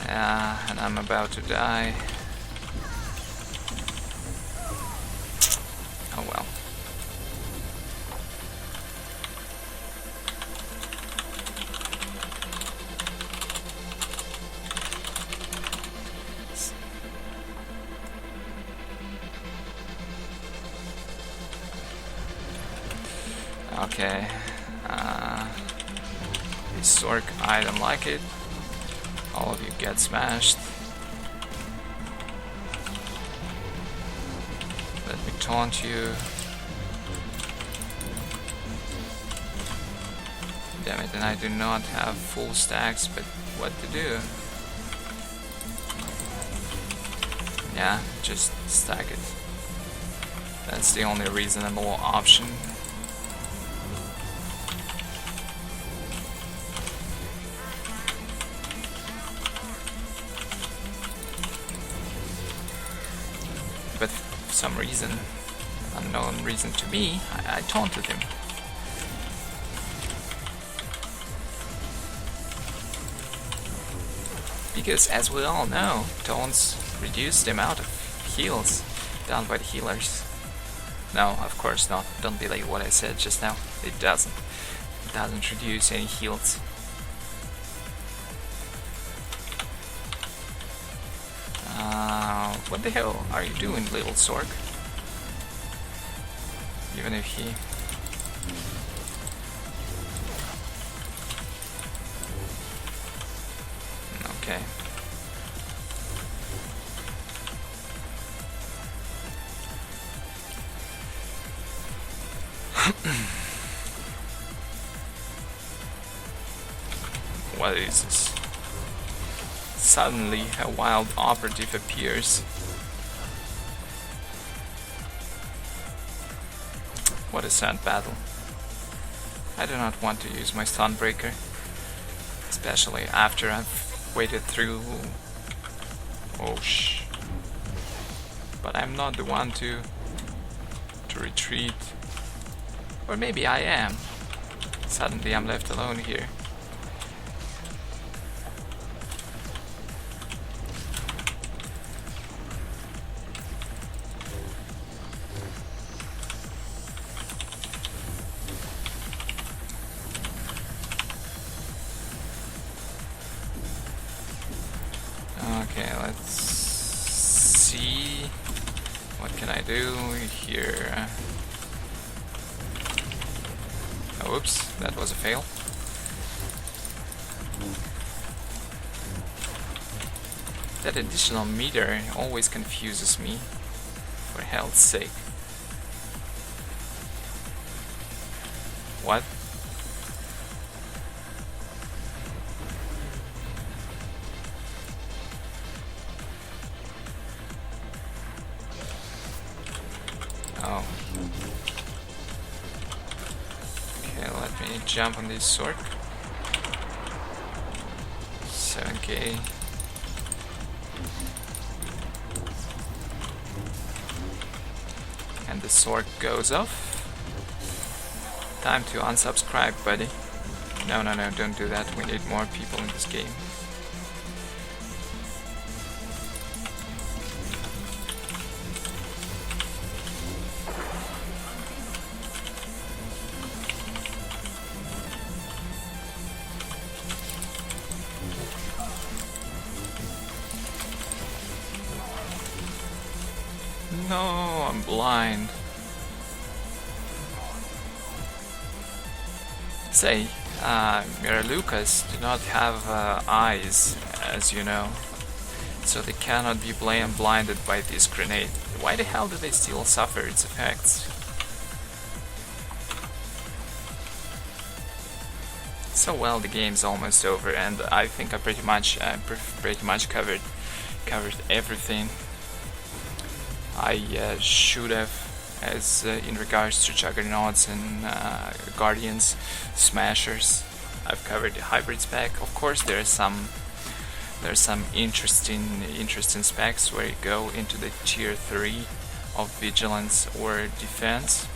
And I'm about to die. Oh well. Okay. This Sork, I don't like it. All of you get smashed. Let me taunt you. Damn it, and I do not have full stacks, but what to do? Yeah, just stack it. That's the only reasonable option. But for some reason, unknown reason to me, I taunted him. Because as we all know, taunts reduce the amount of heals done by the healers. No, of course not. Don't believe what I said just now. It doesn't. It doesn't reduce any heals. What the hell are you doing, little Sork? Even if he... Okay. What is this? Suddenly a wild operative appears. What a sad battle. I do not want to use my Stunbreaker, especially after I've waited through... Oh shh. But I'm not the one to retreat. Or maybe I am. Suddenly I'm left alone here. Okay, let's see. What can I do here? Oh, oops, that was a fail. That additional meter always confuses me, for hell's sake. What? Oh. Okay, let me jump on this sword. 7k. And the sword goes off. Time to unsubscribe, buddy. No, don't do that. We need more people in this game. No, I'm blind. Say, Miralukas do not have eyes, as you know, so they cannot be blinded by this grenade. Why the hell do they still suffer its effects? So well, the game's almost over, and I think I pretty much covered everything I should have, as in regards to Juggernauts and Guardians, Smashers. I've covered the hybrid spec. Of course, there's some interesting specs where you go into the tier 3 of vigilance or defense.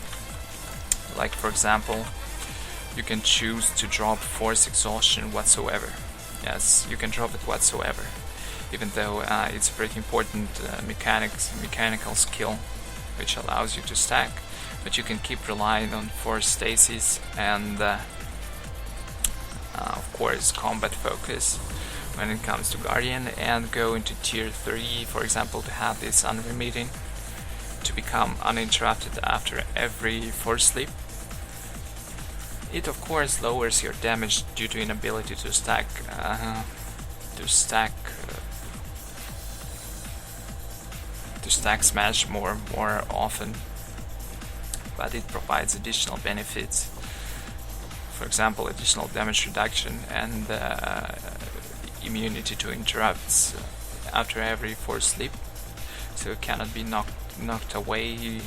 Like, for example, you can choose to drop force exhaustion whatsoever. Yes, you can drop it whatsoever, even though it's a pretty important mechanical skill which allows you to stack, but you can keep relying on force stasis and of course combat focus when it comes to Guardian, and go into tier 3, for example, to have this unremitting, to become uninterrupted after every force sleep. It of course lowers your damage due to inability to stack smash more often, but it provides additional benefits. For example, additional damage reduction and immunity to interrupts after every force sleep, so it cannot be knocked away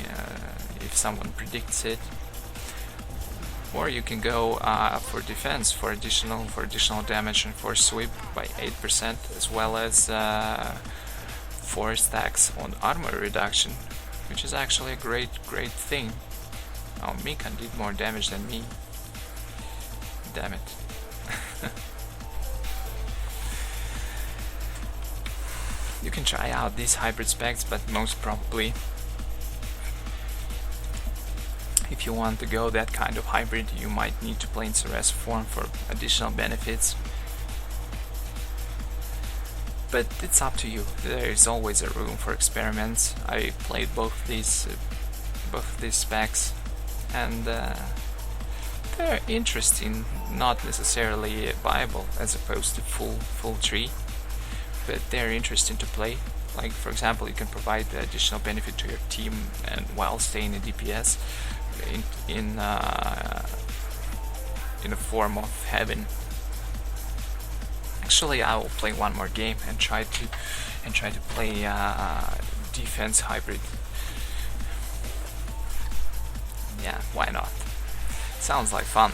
if someone predicts it. Or you can go for defense for additional damage and force sweep by 8%, as well as 4 stacks on armor reduction, which is actually a great thing. Oh, Mika did more damage than me. Damn it. You can try out these hybrid specs, but most probably, if you want to go that kind of hybrid, you might need to play in Ceres form for additional benefits. But it's up to you. There is always a room for experiments. I played both these specs, and they're interesting, not necessarily viable as opposed to full tree. but they're interesting to play. Like, for example, you can provide the additional benefit to your team and while staying in DPS in the form of heaven. Actually, I will play one more game and try to play defense hybrid. Yeah, why not? Sounds like fun.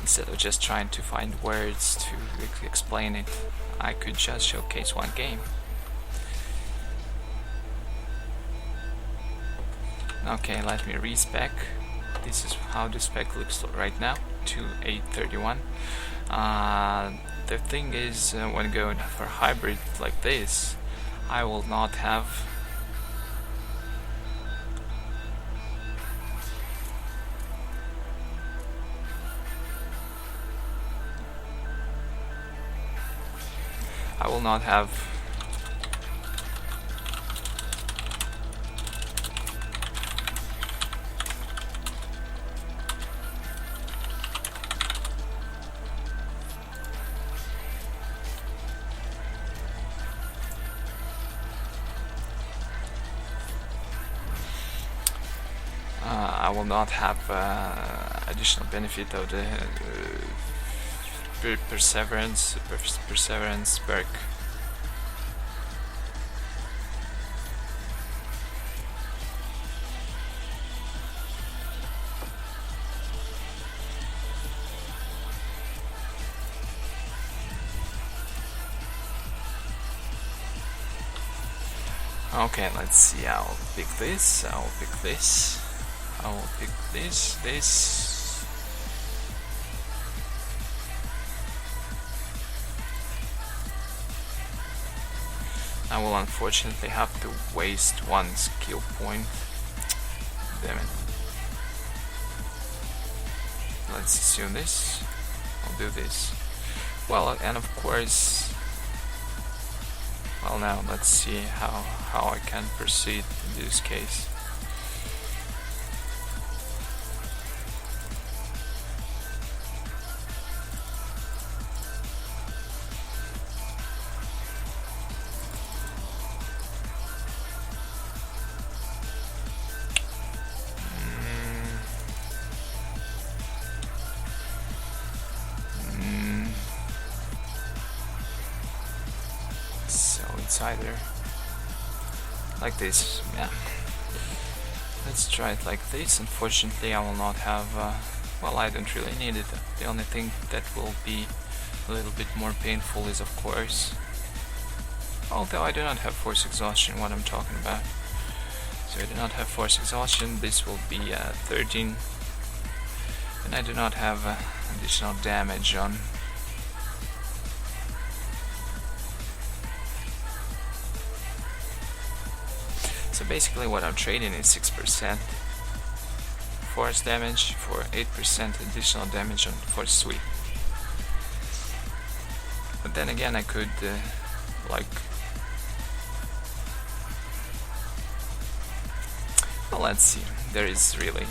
Instead of just trying to find words to explain it, I could just showcase one game. Okay, let me respec. This is how the spec looks right now, 2831. The thing is, when going for hybrid like this, I will not have additional benefit of the perseverance perk. Okay, let's see. I'll pick this. I will pick this. I will unfortunately have to waste one skill point. Damn it. Let's assume this. I'll do this. Well, and of course, well, now let's see how I can proceed in this case. Either like this, yeah. Let's try it like this. Unfortunately, I will not have. Well, I don't really need it. The only thing that will be a little bit more painful is, of course, although I do not have force exhaustion. What I'm talking about. So I do not have force exhaustion. This will be 13, and I do not have additional damage on. So basically what I'm trading is 6% force damage for 8% additional damage on force sweep. But then again, I could well, let's see. There is really,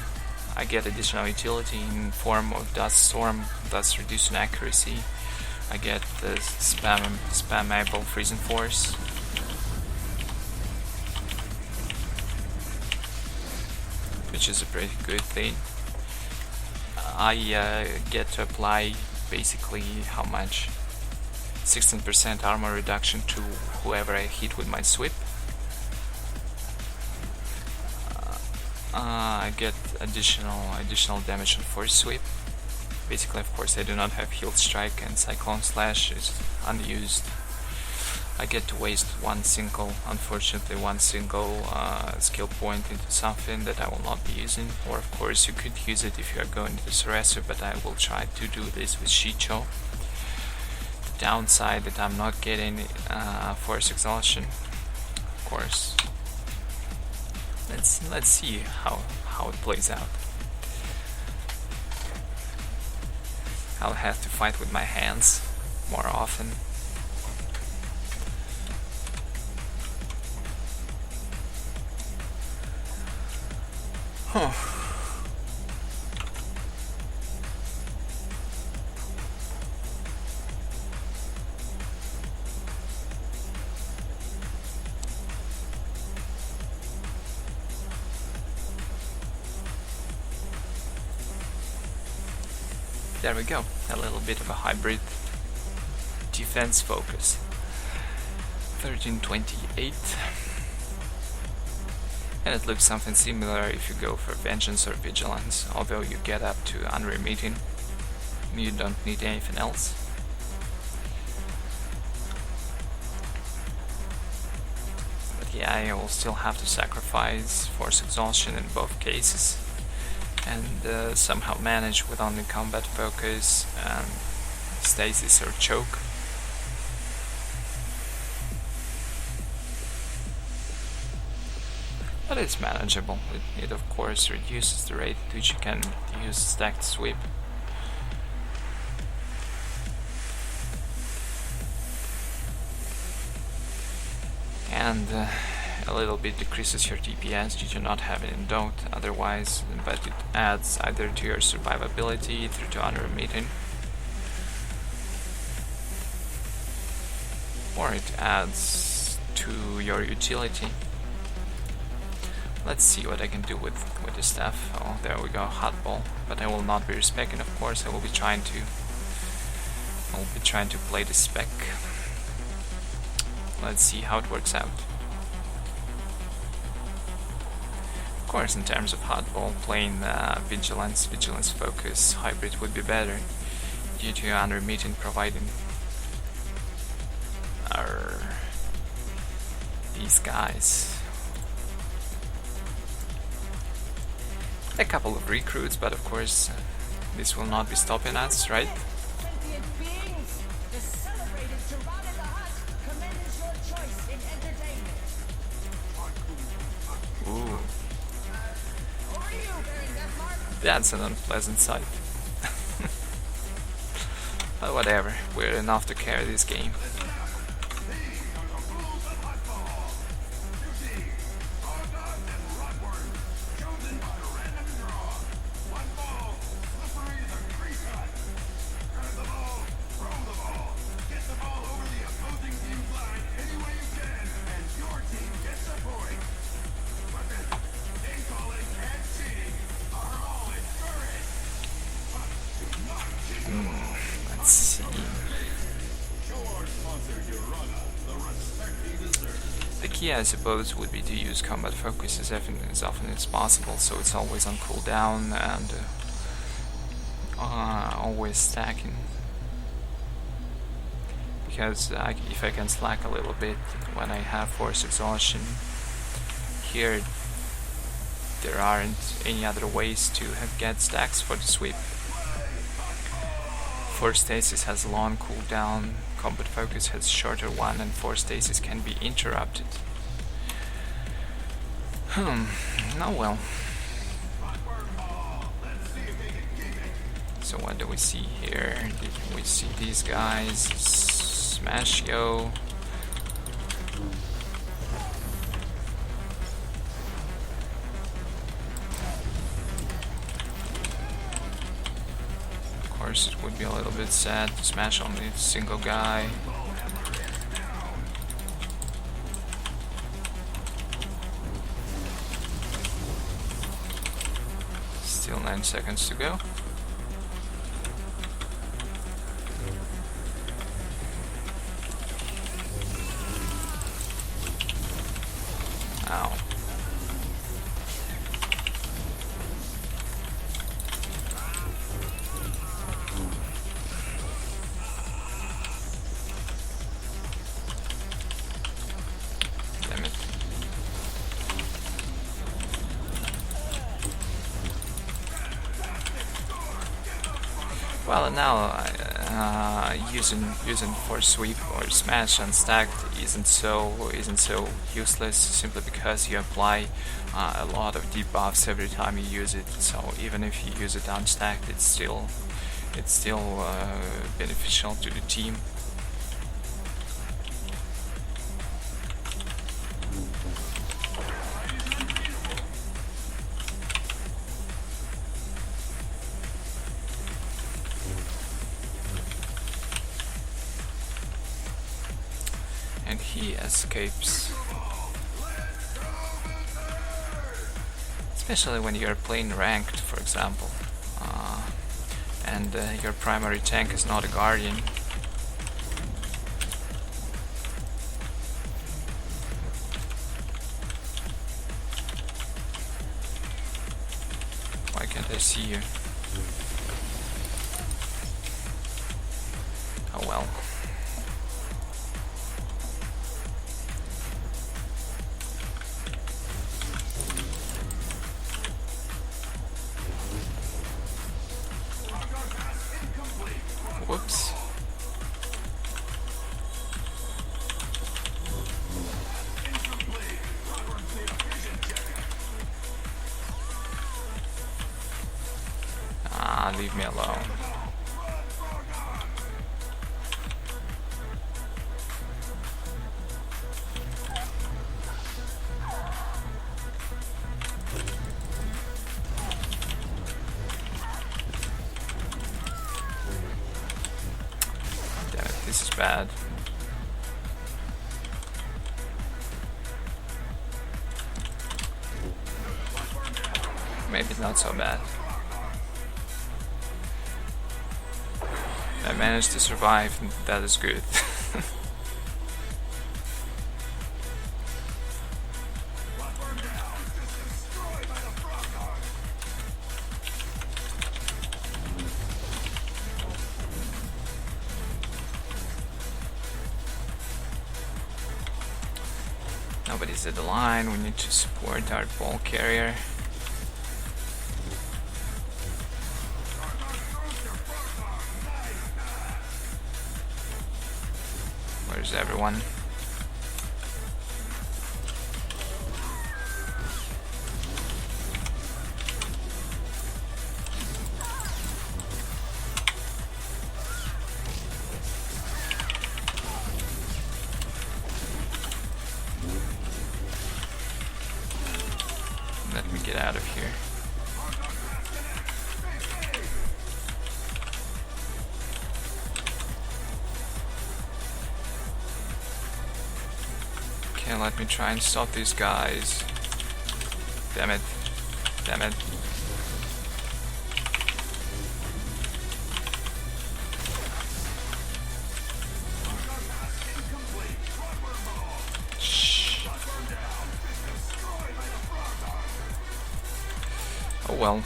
I get additional utility in form of dust storm, thus reducing accuracy. I get the spamable freezing force. Which is a pretty good thing. I get to apply basically how much? 16% armor reduction to whoever I hit with my sweep. I get additional damage on force sweep. Basically, of course, I do not have heal strike, and cyclone slash is unused. I get to waste unfortunately one single skill point into something that I will not be using. Or of course you could use it if you are going to the Sorcerer, but I will try to do this with shii-cho. The downside that I'm not getting force exhaustion, of course. Let's see how it plays out. I'll have to fight with my hands more often. There we go, a little bit of a hybrid defense focus. 1328. And it looks something similar if you go for Vengeance or Vigilance, although you get up to Unremitting. You don't need anything else. But yeah, I will still have to sacrifice Force Exhaustion in both cases, and somehow manage with only combat focus and stasis or choke. But it's manageable. It of course reduces the rate at which you can use stacked sweep. And a little bit decreases your DPS due to not having it dot otherwise, but it adds either to your survivability through to unremitting, or it adds to your utility. Let's see what I can do with this stuff. Oh, there we go, Huttball. But I will not be respecing, of course. I will be trying to play the spec. Let's see how it works out. Of course, in terms of Huttball, playing Vigilance focus hybrid would be better due to unremitting providing these guys. A couple of recruits, but of course this will not be stopping us, right? Ooh. That's an unpleasant sight. But whatever, we're enough to carry this game. Let's see. The key, I suppose, would be to use combat focus as often as possible, so it's always on cooldown and always stacking. Because if I can slack a little bit when I have Force Exhaustion, here there aren't any other ways to get stacks for the sweep. Force Stasis has long cooldown, combat focus has shorter one, and Force Stasis can be interrupted. Oh well. So what do we see here? We see these guys, Smash Yo. Of course, it would be a little bit sad to smash only a single guy. Still 9 seconds to go. Ow. Damn it. Well, now using Force Sweep or Smash unstacked isn't so useless, simply because you apply a lot of debuffs every time you use it. So even if you use it unstacked, it's still beneficial to the team. And he escapes. Especially when you're playing ranked, for example. and your primary tank is not a guardian. Why can't I see you? Oh well. Whoops. Ah, leave me alone. Damn it, this is bad. Maybe not so bad. I managed to survive, and that is good. Nobody's at the line, we need to support our ball carrier. Where's everyone? Let me get out of here. Okay, let me try and stop these guys. Damn it. Damn it. Shh. Oh well.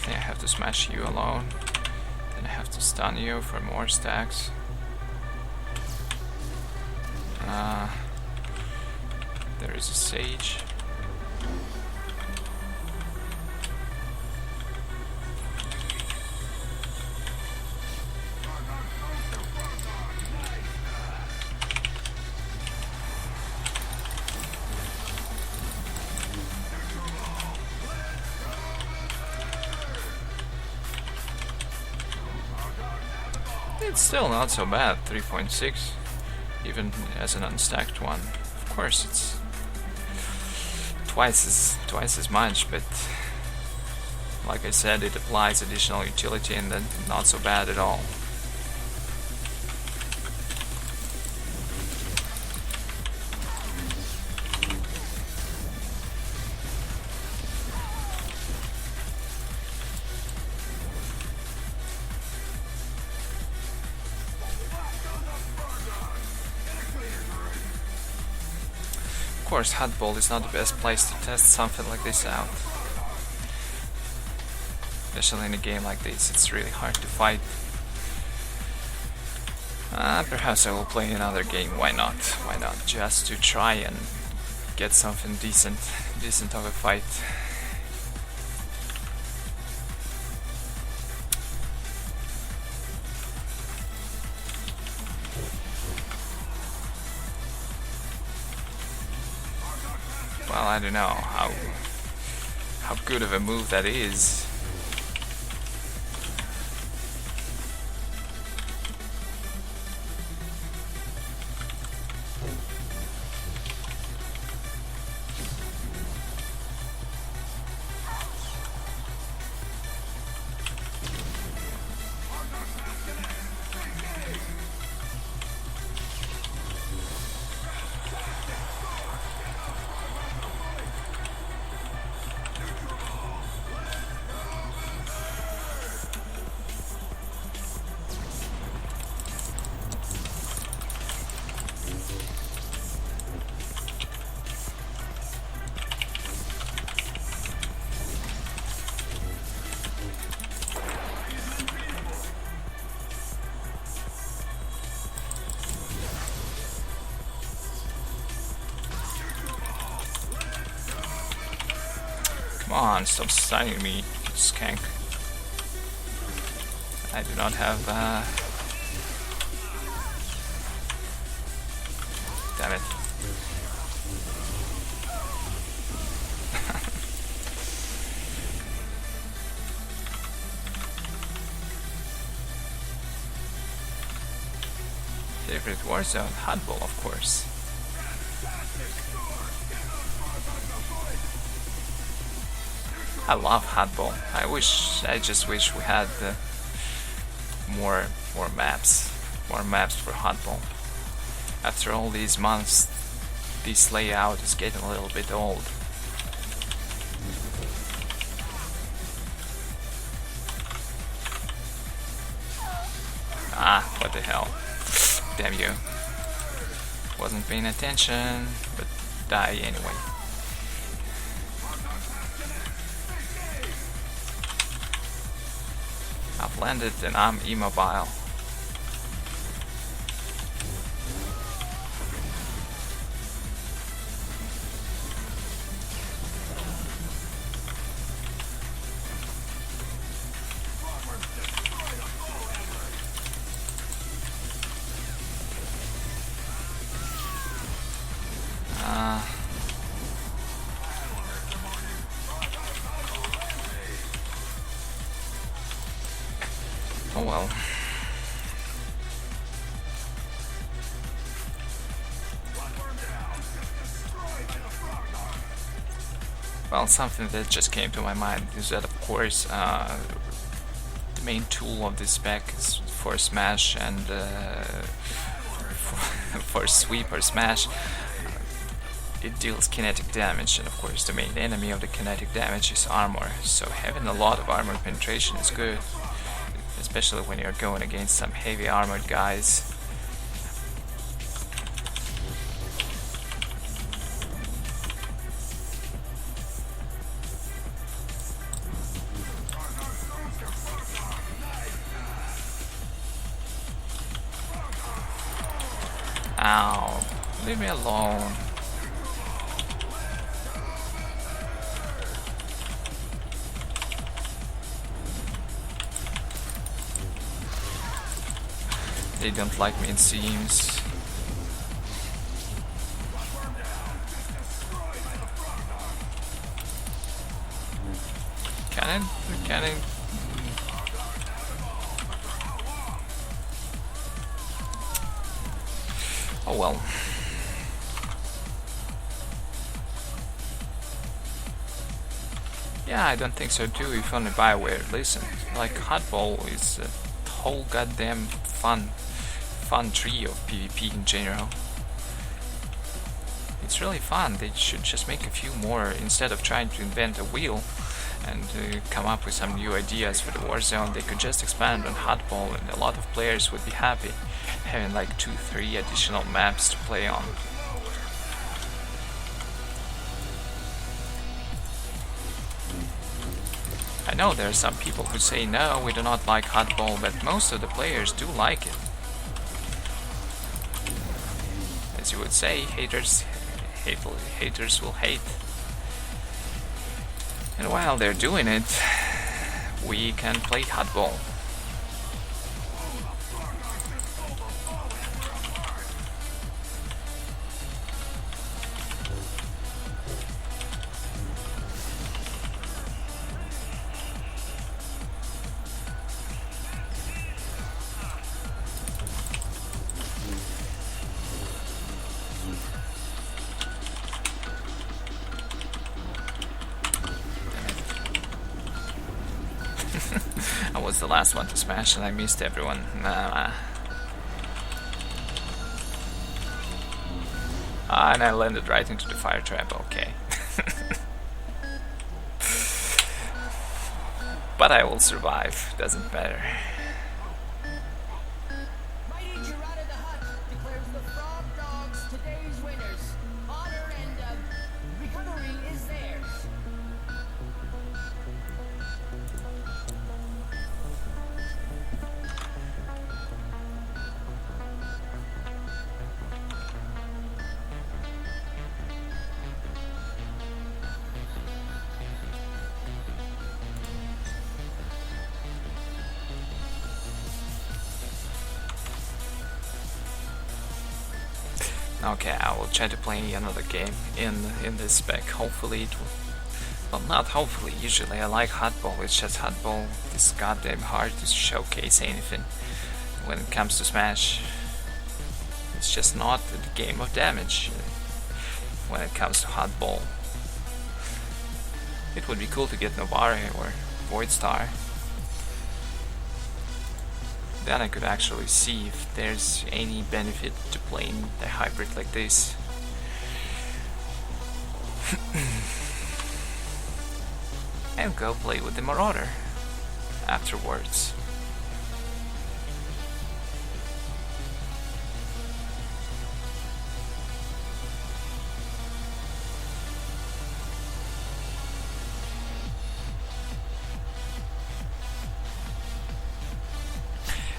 I have to smash you alone. Then I have to stun you for more stacks. There is a sage. It's still not so bad, 3.6, even as an unstacked one. Of course, it's twice as much, but like I said, it applies additional utility and then not so bad at all. Of course, Huttball is not the best place to test something like this out. Especially in a game like this, it's really hard to fight. Perhaps I will play another game, why not? Why not? Just to try and get something decent of a fight. Well, I don't know how good of a move that is. on, stop stunning me, skank. I do not have, damn it. Favorite Warzone? Huttball, of course. I love Huttball. I just wish we had more maps for Huttball. After all these months, this layout is getting a little bit old. Ah, what the hell. Damn you. Wasn't paying attention, but die anyway. I've landed and I'm immobile. Oh well. Well, something that just came to my mind is that, of course, the main tool of this spec is for smash and for sweep or smash. It deals kinetic damage, and of course the main enemy of the kinetic damage is armor, so having a lot of armor penetration is good, especially when you're going against some heavy armored guys. Ow, leave me alone. They don't like me, it seems. Cannon? Cannon? Oh well. Yeah, I don't think so too, if only Bioware listen. Like, Huttball is a whole goddamn fun tree of PvP in general. It's really fun. They should just make a few more instead of trying to invent a wheel and come up with some new ideas for the Warzone. They could just expand on Huttball and a lot of players would be happy having like 2-3 additional maps to play on. I know there are some people who say no, we do not like Huttball, but most of the players do like it. As you would say, haters will hate. And while they're doing it, we can play Huttball. I was the last one to smash and I missed everyone. And I landed right into the fire trap, okay. But I will survive, doesn't matter. Okay, I will try to play another game in this spec. Hopefully it will. Well, not hopefully. Usually I like Huttball. It's just Huttball is goddamn hard to showcase anything when it comes to Smash. It's just not the game of damage when it comes to Huttball. It would be cool to get Marauder or Void Star. Then I could actually see if there's any benefit to playing the hybrid like this. And go play with the Marauder afterwards.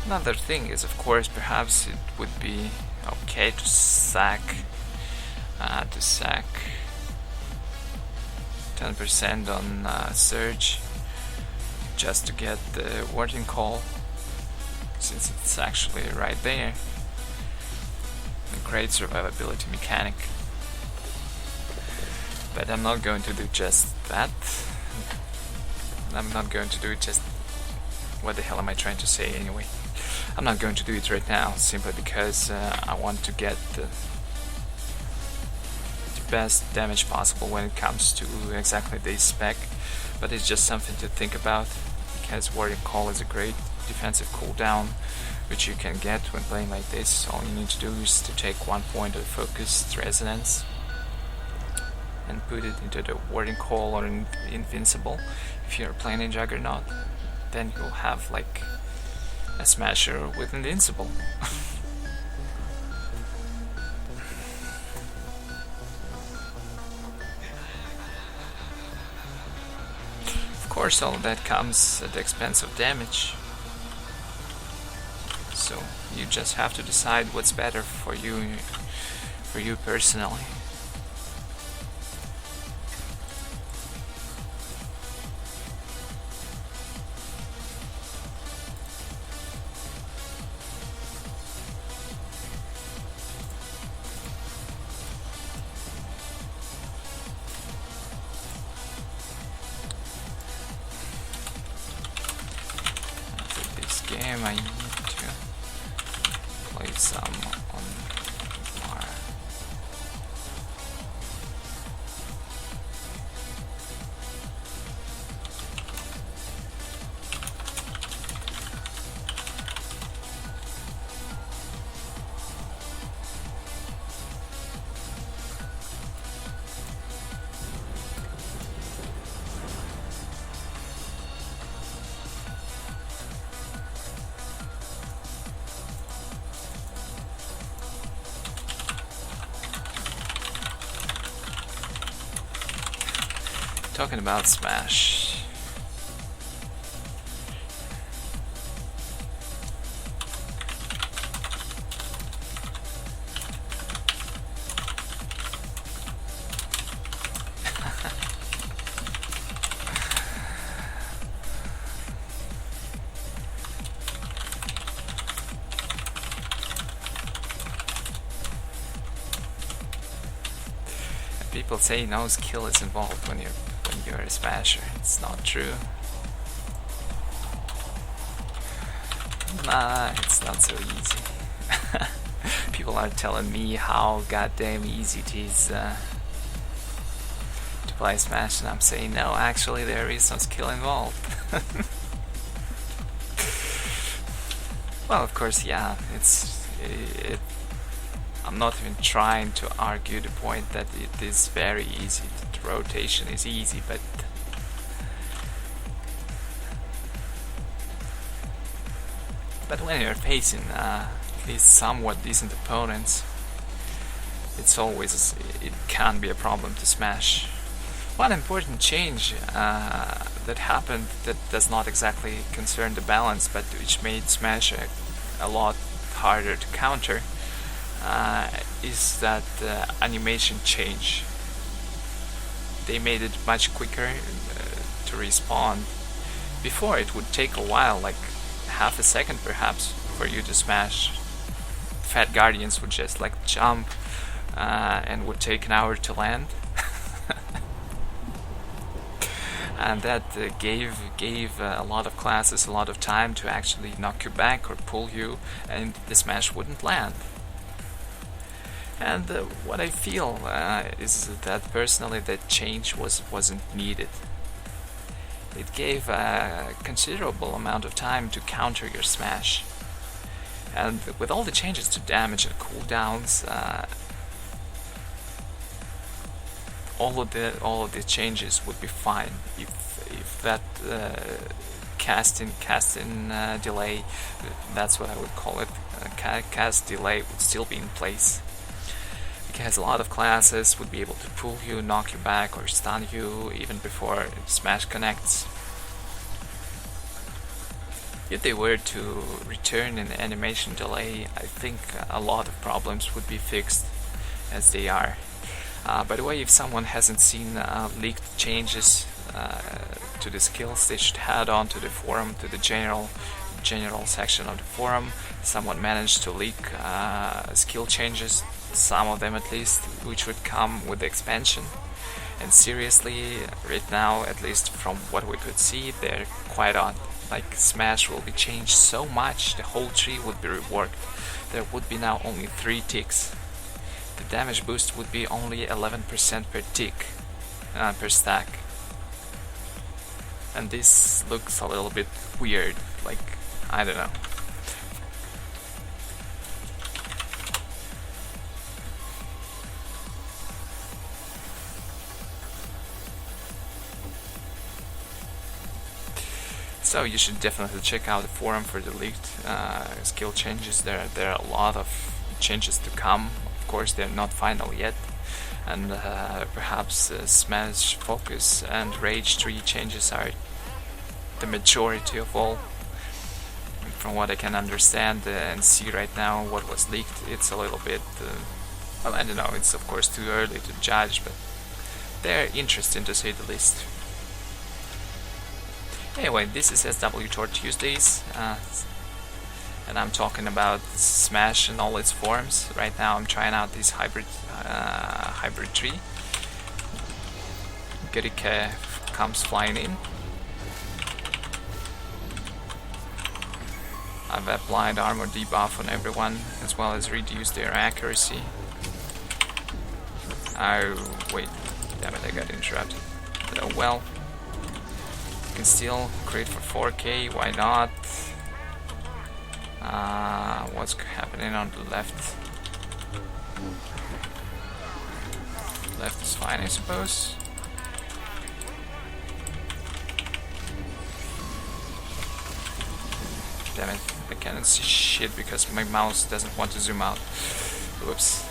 Another thing is, of course, perhaps it would be okay to sack 10% on Surge just to get the warding call, since it's actually right there. A great survivability mechanic. But I'm not going to do just that. I'm not going to do it just... What the hell am I trying to say anyway? I'm not going to do it right now, simply because I want to get the best damage possible when it comes to exactly this spec. But it's just something to think about, because warding call is a great defensive cooldown which you can get when playing like this. All you need to do is to take 1 point of focused resonance and put it into the warding call or invincible. If you're playing in Juggernaut, then you'll have like a smasher with invincible. Of course, all of that comes at the expense of damage. So you just have to decide what's better for you personally. Game, I need to play some on Marauder. Talking about Smash. People say no skill is involved when you're a smasher. It's not true. Nah, it's not so easy. People are telling me how goddamn easy it is to play Smash, and I'm saying no, actually there is some skill involved. Well, of course, yeah, I'm not even trying to argue the point that it is very easy. The rotation is easy, but when you're facing at least somewhat decent opponents, it can be a problem to smash. One important change that happened that does not exactly concern the balance, but which made Smash a lot harder to counter, is that animation change. They made it much quicker to respawn. Before, it would take a while, like half a second perhaps, for you to smash. Fat Guardians would just like jump and would take an hour to land. And that gave a lot of classes a lot of time to actually knock you back or pull you, and the smash wouldn't land. And what I feel is that personally that change wasn't needed. It gave a considerable amount of time to counter your smash, and with all the changes to damage and cooldowns, all of the changes would be fine if that cast-in delay, that's what I would call it, cast delay, would still be in place, because a lot of classes would be able to pull you, knock you back, or stun you even before smash connects. If they were to return an animation delay, I think a lot of problems would be fixed as they are. By the way, if someone hasn't seen leaked changes to the skills, they should head on to the forum, to the general section of the forum. Someone managed to leak skill changes, some of them at least, which would come with the expansion. And seriously, right now, at least from what we could see, they're quite on. Like, Smash will be changed so much, the whole tree would be reworked. There would be now only 3 ticks. The damage boost would be only 11% per tick, per stack. And this looks a little bit weird, like, I don't know. So you should definitely check out the forum for the leaked skill changes. There are a lot of changes to come. Of course, they're not final yet, and perhaps Smash Focus and Rage 3 changes are the majority of all. From what I can understand and see right now, what was leaked, it's a little bit, well, I don't know, it's of course too early to judge, but they're interesting to say the least. Anyway, this is SWTOR Tuesdays, and I'm talking about Smash and all its forms. Right now I'm trying out this hybrid tree. Gerike comes flying in. I've applied armor debuff on everyone, as well as reduced their accuracy. Oh, wait, damn it, I got interrupted. Oh well. You can still crit for 4k, why not? What's happening on the left? Left is fine, I suppose. Damn it, I cannot see shit because my mouse doesn't want to zoom out. Whoops.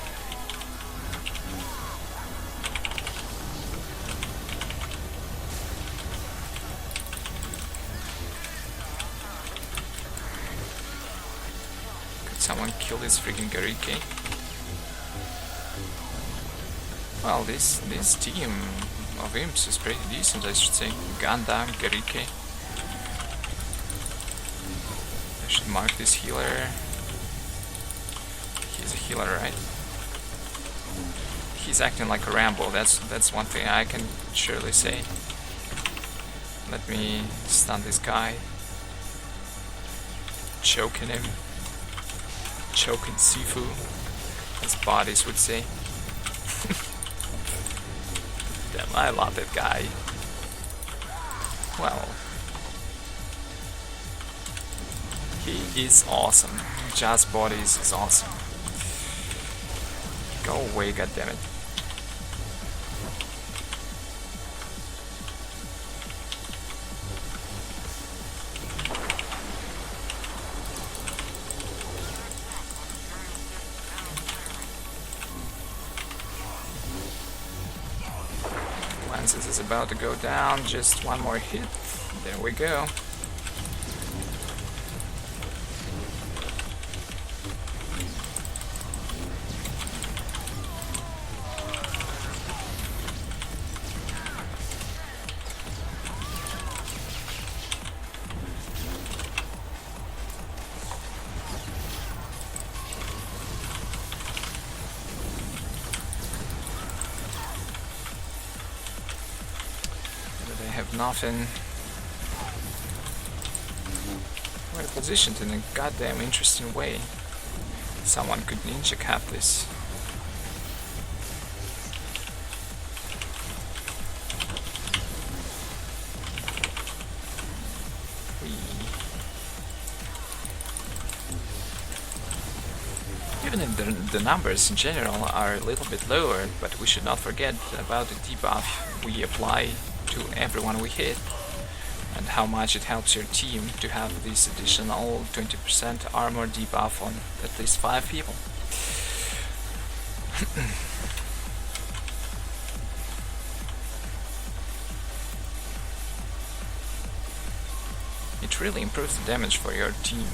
Someone kill this freaking Gerike. Well, this team of imps is pretty decent, I should say. Gundam, Gerike. I should mark this healer. He's a healer, right? He's acting like a Rambo, that's one thing I can surely say. Let me stun this guy. Choking him. Choking Sifu, as bodies would say. Damn, I love that guy. Well, he is awesome. Just bodies is awesome. Go away, goddammit. This is about to go down, just one more hit. There we go. nothing. We're positioned in a goddamn interesting way. Someone could ninja cap this. Even if the numbers in general are a little bit lower, but we should not forget about the debuff we apply to everyone we hit, and how much it helps your team to have this additional 20% armor debuff on at least 5 people. It really improves the damage for your team.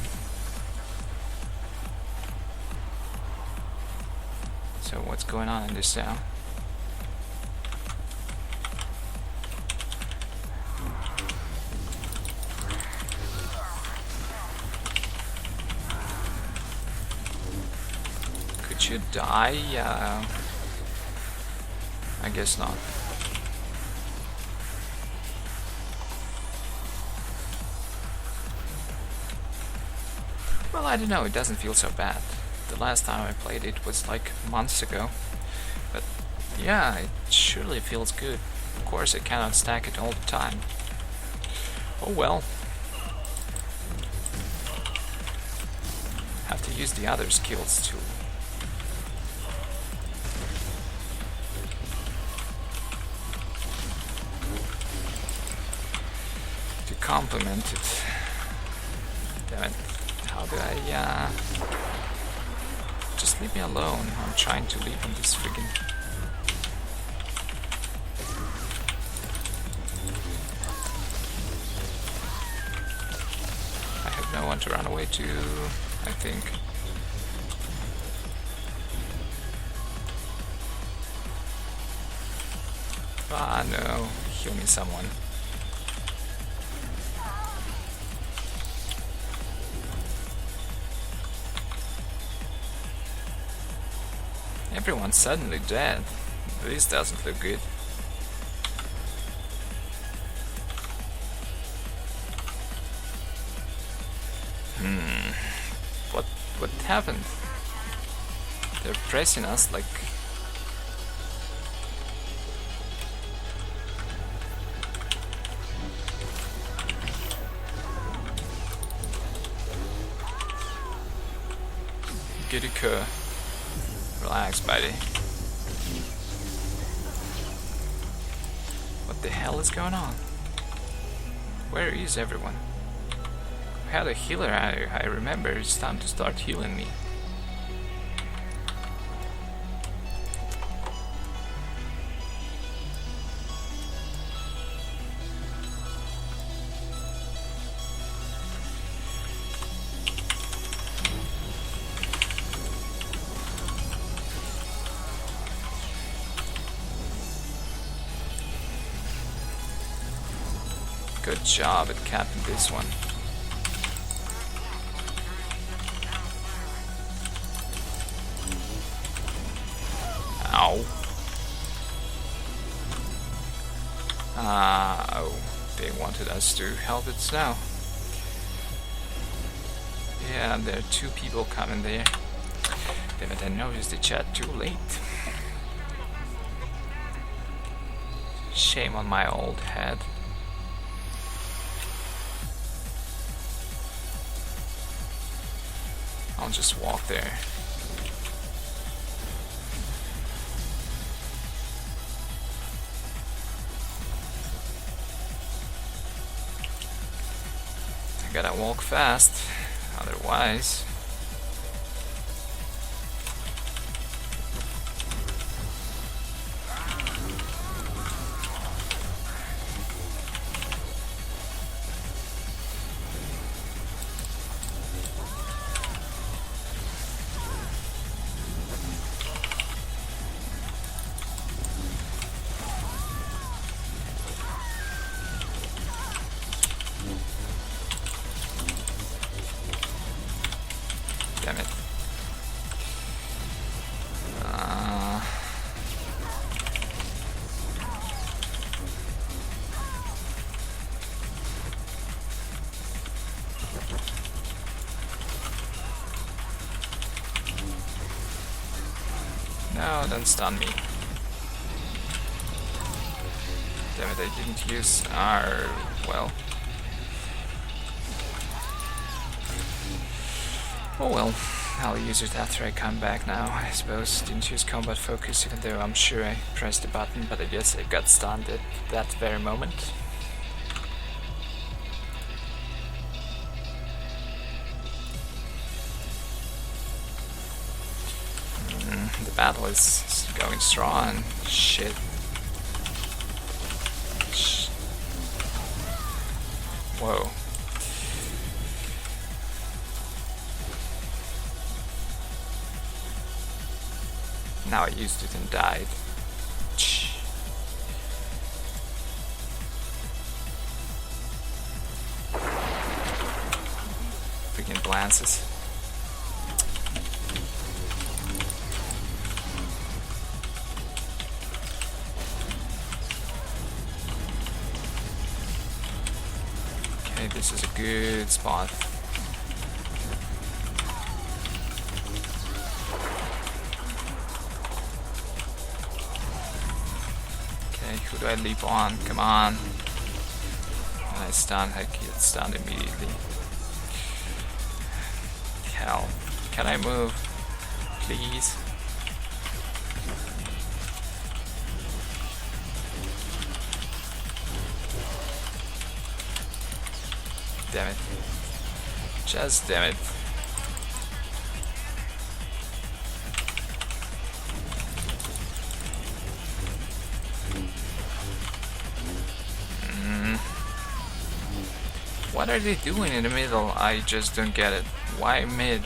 So what's going on in this now? Could you die? I guess not. Well, I don't know, it doesn't feel so bad. The last time I played it was like months ago, but yeah, it surely feels good. Of course I cannot stack it all the time. Oh well. Have to use the other skills too. To complement it. Damn it. How do I, just leave me alone. I'm trying to leave on this friggin'... I have no one to run away to, I think. Ah, no. Heal me, someone. Everyone's suddenly dead. This doesn't look good. What happened? They're pressing us like... Good occur. Relax, buddy. What the hell is going on? Where is everyone? I had a healer, I remember. It's time to start healing me. Good job at capping this one. Ow. Oh, they wanted us to help it now. Yeah, there are 2 people coming there. Damn it, I noticed the chat too late. Shame on my old head. I'll just walk there. I gotta walk fast, otherwise... No, don't stun me. Damn it, I didn't use R. Well. Oh well. I'll use it after I come back now, I suppose. Didn't use combat focus, even though I'm sure I pressed the button, but I guess I got stunned at that very moment. The battle is going strong. Shit. Whoa. Now I used it and died. Freaking glances. Okay, this is a good spot. Who do I leap on? Come on. And I stun, I get stunned immediately. Hell. Can I move? Please? Damn it. Just damn it. What are they doing in the middle? I just don't get it. Why mid?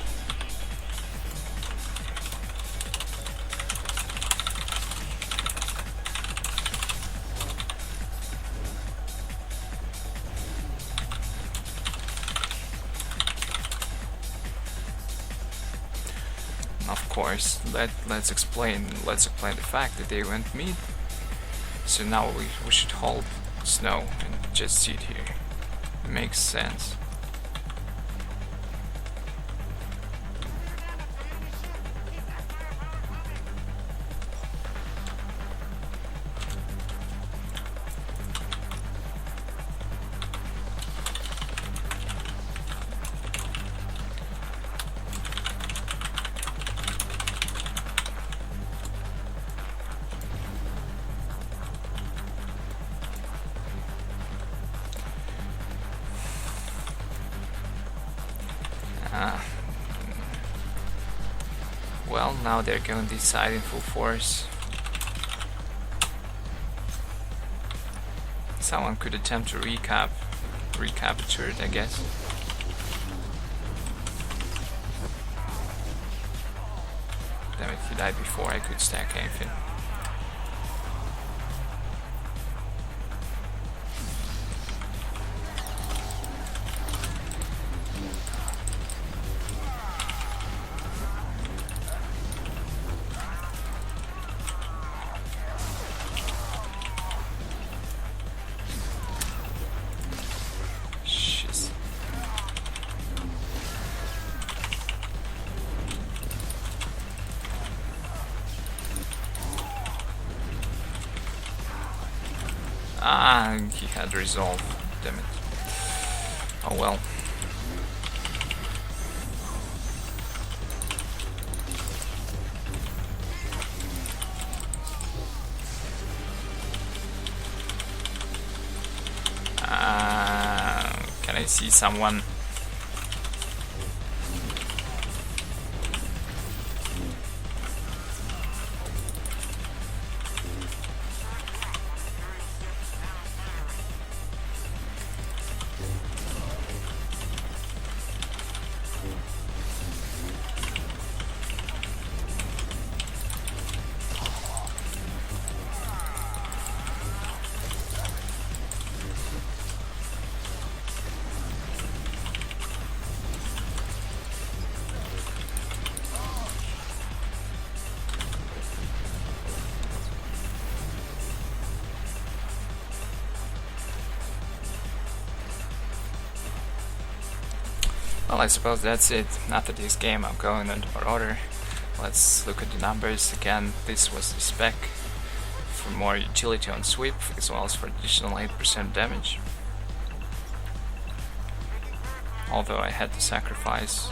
Of course, let's explain the fact that they went mid. So now we should hold snow and just sit here. Makes sense. Well, now they're going this side in full force. Someone could attempt to recapture it, I guess. Damn it, he died before I could stack anything. Ah, he had resolve. Damn it. Oh well. Can I see someone? Well, I suppose that's it. After this game I'm going on the Marauder. let's look at the numbers again. This was the spec for more utility on sweep, as well as for additional 8% damage. Although I had to sacrifice.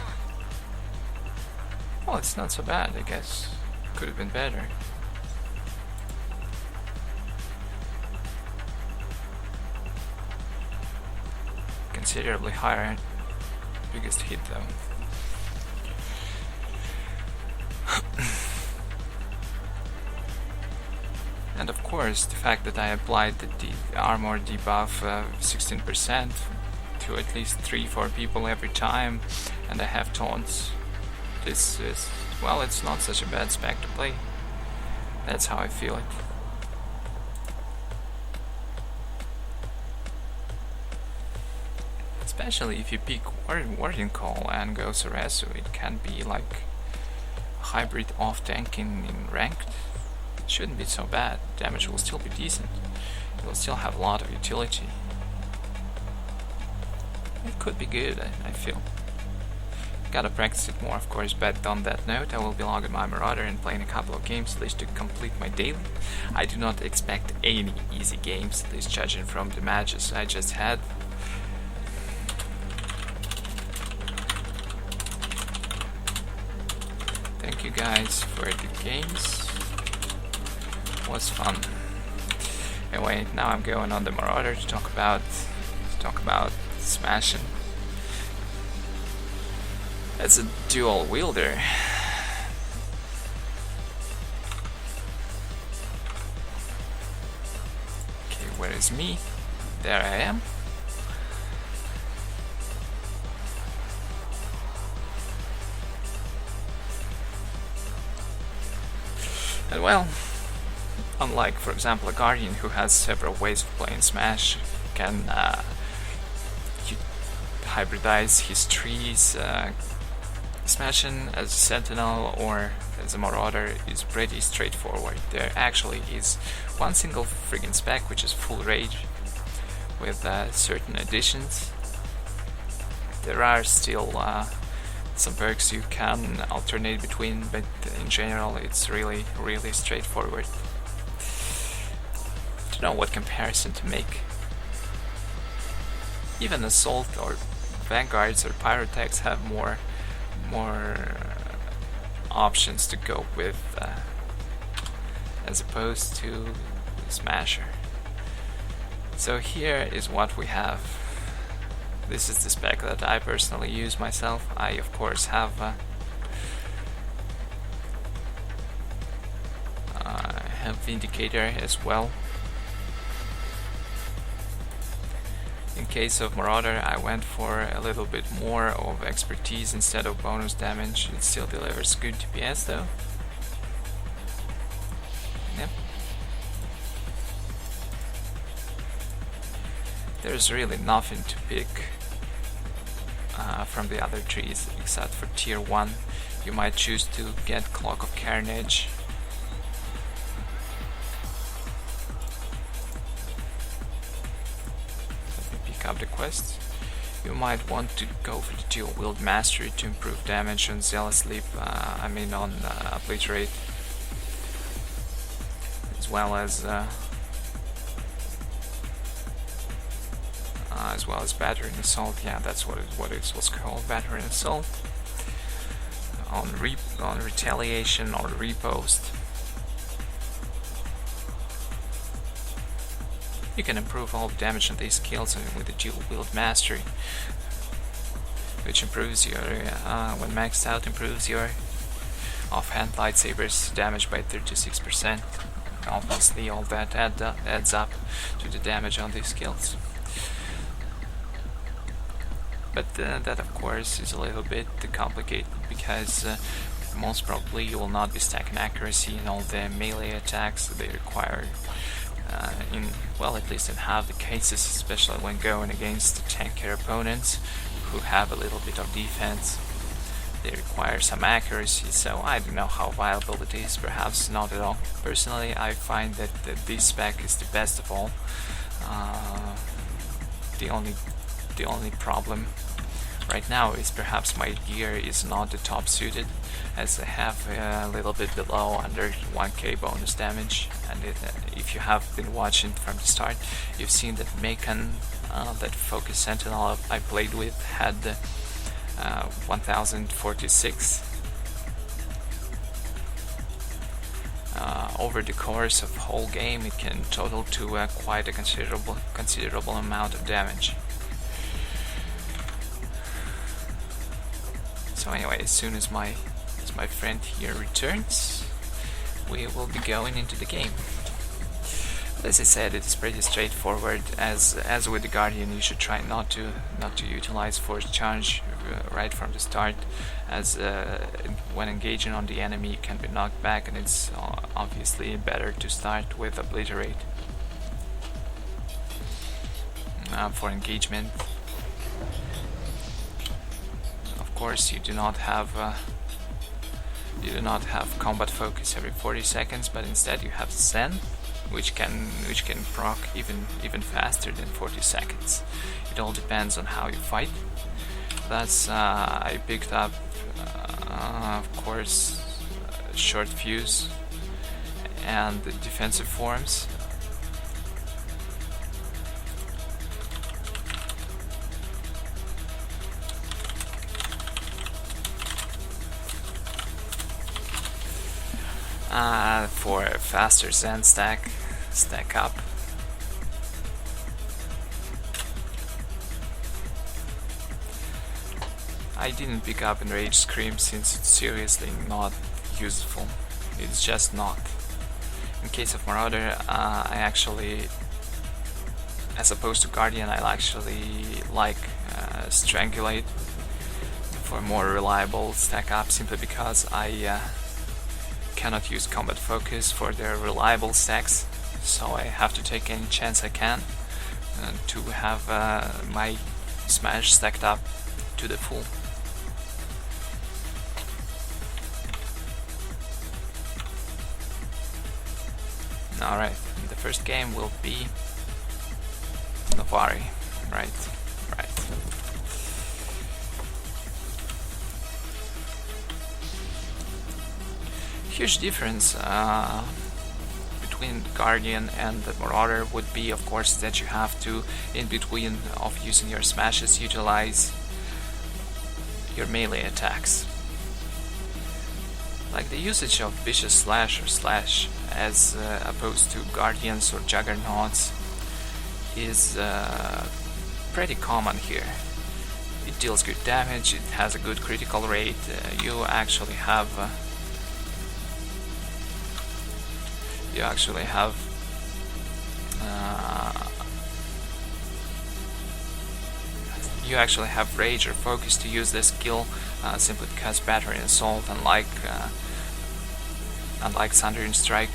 Well, it's not so bad, I guess. Could have been better. Considerably higher. Biggest hit though. And of course, the fact that I applied the armor debuff 16% to at least 3-4 people every time, and I have taunts. This is, well, it's not such a bad spec to play. That's how I feel it. Especially if you pick Warding Call and go Soresu, it can be like hybrid off-tanking in ranked. It shouldn't be so bad. Damage will still be decent. It will still have a lot of utility. It could be good, I feel. Gotta practice it more, of course, but on that note, I will be logging my Marauder and playing a couple of games, at least to complete my daily. I do not expect any easy games, at least judging from the matches I just had. Thank you guys for the games. It was fun. Anyway, now I'm going on the Marauder to talk about smashing. It's a dual wielder. Okay, where is me? There I am. And well, unlike, for example, a Guardian who has several ways of playing Smash, can hybridize his trees. Smashing as a Sentinel or as a Marauder is pretty straightforward. There actually is one single friggin' spec which is full rage with certain additions. There are still some perks you can alternate between, but in general it's really straightforward. I don't know what comparison to make. Even Assault or Vanguards or Pyrotechs have more options to go with as opposed to Smasher. So here is what we have. This is the spec that I personally use myself. I of course have Vindicator as well. In case of Marauder, I went for a little bit more of expertise instead of bonus damage. It still delivers good DPS though. Yep. There's really nothing to pick from the other trees except for tier 1. You might choose to get Clock of Carnage. Up the quest. You might want to go for the dual wield mastery to improve damage on Zealous Leap, on Obliterate, as well as Battering Assault. Yeah, that's what it was called, Battering Assault. On Retaliation or Repost. You can improve all the damage on these skills with the dual wield mastery, which improves your, when maxed out, improves your offhand lightsabers damage by 36%. Obviously all that adds up to the damage on these skills. But that of course is a little bit complicated because most probably you will not be stacking accuracy in all the melee attacks that they require. At least in half the cases, especially when going against tankier opponents who have a little bit of defense. They require some accuracy, so I don't know how viable it is, perhaps not at all. Personally, I find that this spec is the best of all. The only problem right now is perhaps my gear is not the top suited, as I have a little bit below under 1k bonus damage, and if you have been watching from the start, you've seen that Macon, that Focus Sentinel I played with, had 1046. Over the course of the whole game, it can total to quite a considerable amount of damage. So anyway, as soon as my friend here returns, we will be going into the game. But as I said, it's pretty straightforward. As with the Guardian, you should try not to utilize force charge right from the start, as when engaging on the enemy you can be knocked back, and it's obviously better to start with Obliterate. For engagement, of course, you do not have combat focus every 40 seconds, but instead you have Zen, which can proc even faster than 40 seconds. It all depends on how you fight. Thus, I picked up, of course, short fuse and the defensive forms. For a faster Zen stack up. I didn't pick up Enraged Scream since it's seriously not useful. It's just not. In case of Marauder, I actually, as opposed to Guardian, I actually like Strangulate for more reliable stack up, simply because I cannot use combat focus for their reliable stacks, so I have to take any chance I can to have my smash stacked up to the full. Alright, the first game will be Novari, right. Huge difference between Guardian and the Marauder would be, of course, that you have to, in between of using your smashes, utilize your melee attacks. Like the usage of Vicious Slash or Slash as opposed to Guardians or Juggernauts is pretty common here. It deals good damage, it has a good critical rate, you actually have rage or focus to use this skill, simply because Battery and Assault, unlike Sundering Strike,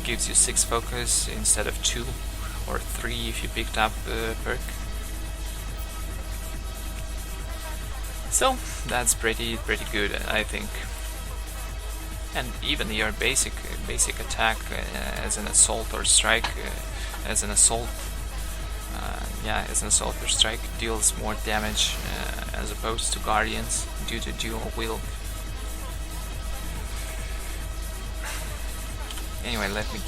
gives you 6 focus instead of 2 or 3 if you picked up perk. So that's pretty good, I think. And even your basic attack as an assault or strike, as an assault or strike, deals more damage as opposed to Guardians due to dual wield. Anyway, let me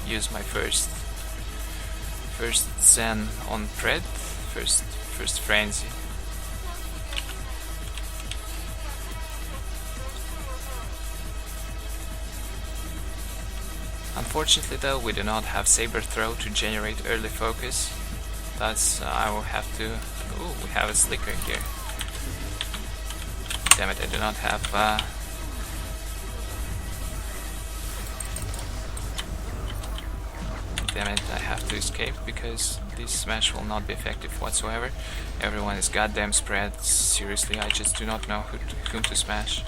use my first Zen on Pred, first Frenzy. Unfortunately though, we do not have Saber Throw to generate early focus, thus I will have to... Ooh, we have a Slicker here. Damn it, I do not have... Damn it, I have to escape because this smash will not be effective whatsoever. Everyone is goddamn spread. Seriously, I just do not know whom to smash.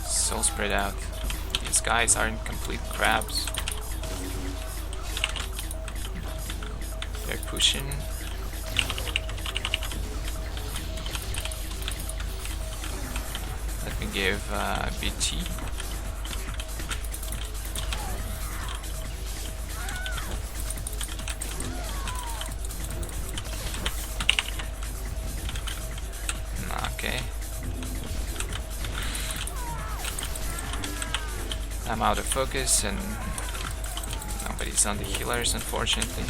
So spread out. These guys aren't complete crabs. They're pushing. Let me give BT. I'm out of focus and nobody's on the healers, unfortunately.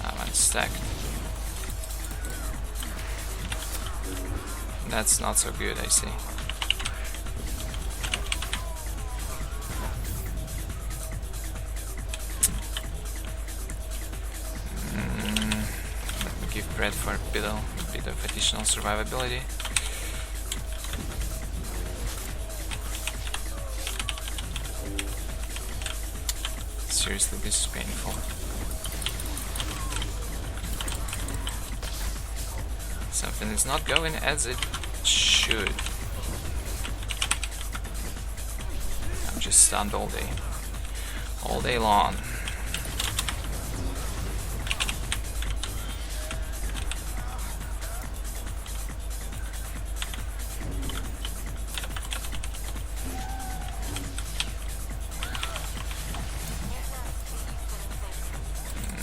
I'm unstacked. That's not so good, I see. Let me give bread for a bit of additional survivability. Seriously, this is painful. Something is not going as it should. I'm just stunned all day long.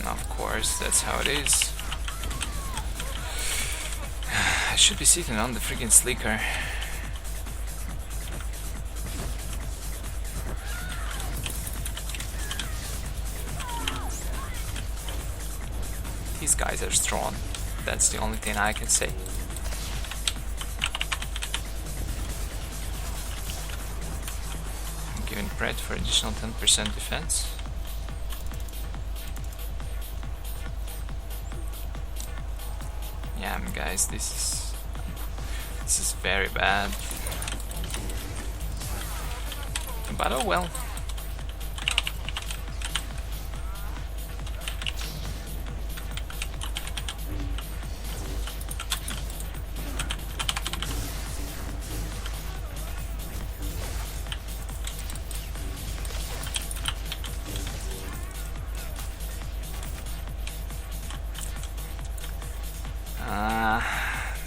Of course, that's how it is. I should be sitting on the freaking sleeker. These guys are strong. That's the only thing I can say. I'm giving bread for additional 10% defense. Yeah, guys, this is very bad. But oh well.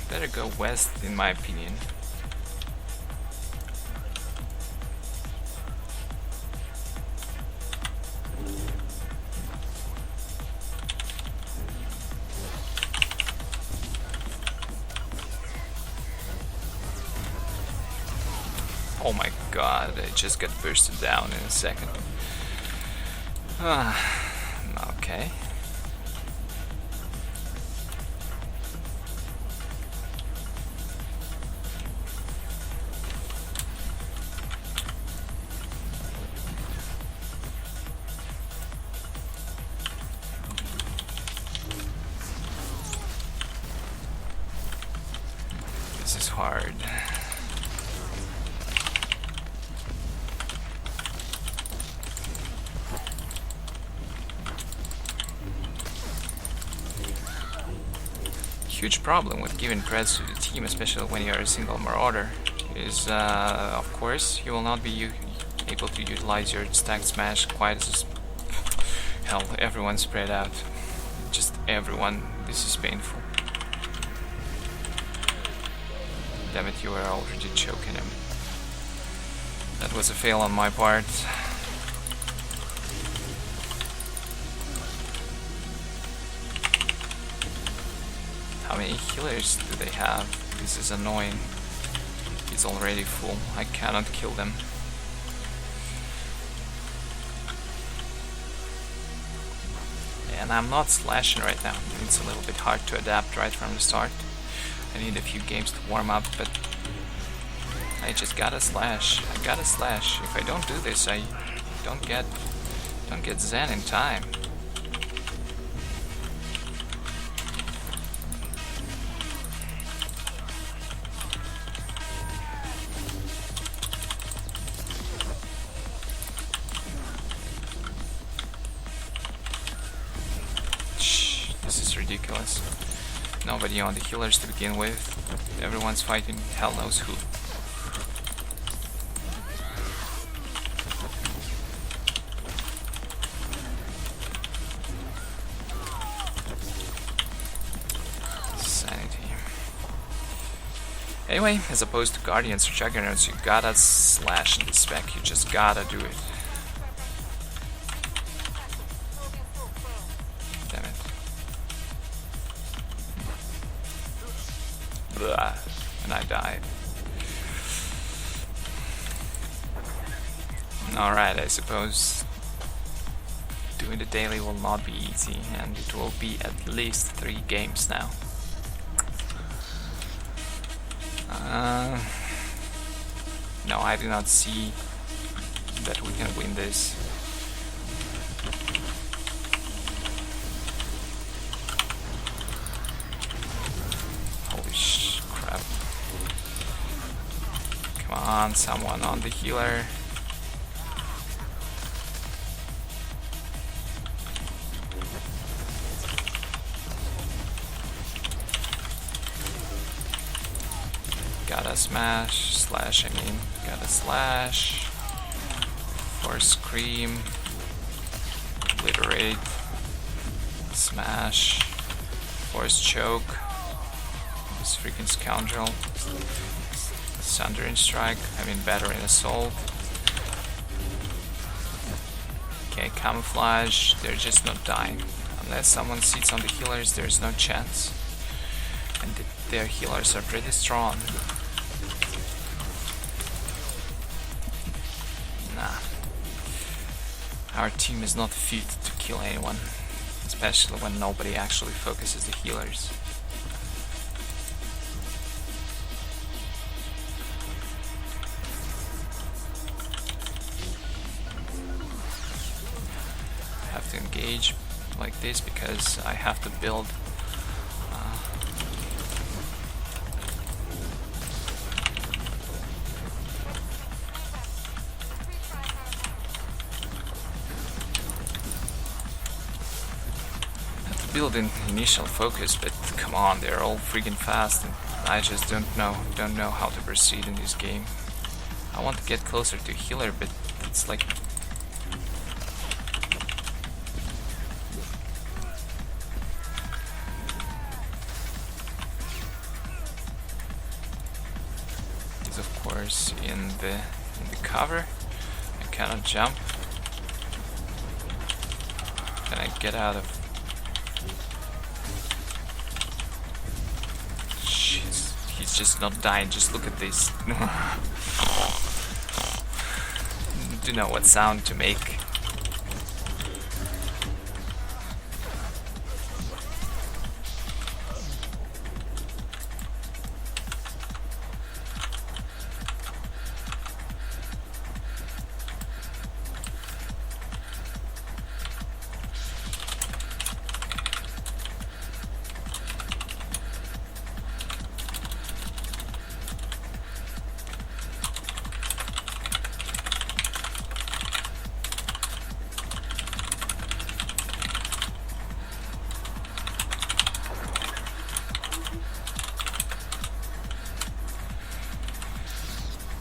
Better go west, in my opinion. Oh my god, I just got bursted down in a second. Okay. This is hard. Huge problem with giving creds to the team, especially when you're a single Marauder, is of course you will not be able to utilize your stacked smash quite as hell. Everyone spread out, just everyone. This is painful. Damn it, you were already choking him. That was a fail on my part. How many healers do they have? This is annoying. He's already full. I cannot kill them. And I'm not slashing right now. It's a little bit hard to adapt right from the start. I need a few games to warm up, but I just gotta slash. I gotta slash. If I don't do this, I don't get Zen in time. This is ridiculous. Nobody on the healers to begin with. Everyone's fighting hell knows who. Sanity. Anyway, as opposed to Guardians or Juggernauts, you gotta slash in the spec. You just gotta do it. Damn it. Blah. And I died. Alright, I suppose doing the daily will not be easy, and it will be at least 3 games now. No, I do not see that we can win this. Holy crap. Come on, someone on the healer. Gotta slash, I mean, gotta slash, force scream, obliterate, smash, force choke, this freaking scoundrel, sundering strike, I mean battering assault, okay, camouflage, they're just not dying, unless someone sits on the healers there's no chance, and their healers are pretty strong. Our team is not fit to kill anyone, especially when nobody actually focuses the healers. I have to engage like this because I have to build an initial focus, but come on, they're all freaking fast and I just don't know how to proceed in this game. I want to get closer to healer, but it's like he's of course in the cover. I cannot jump. Can I get out of? He's just not dying, just look at this. Do know what sound to make.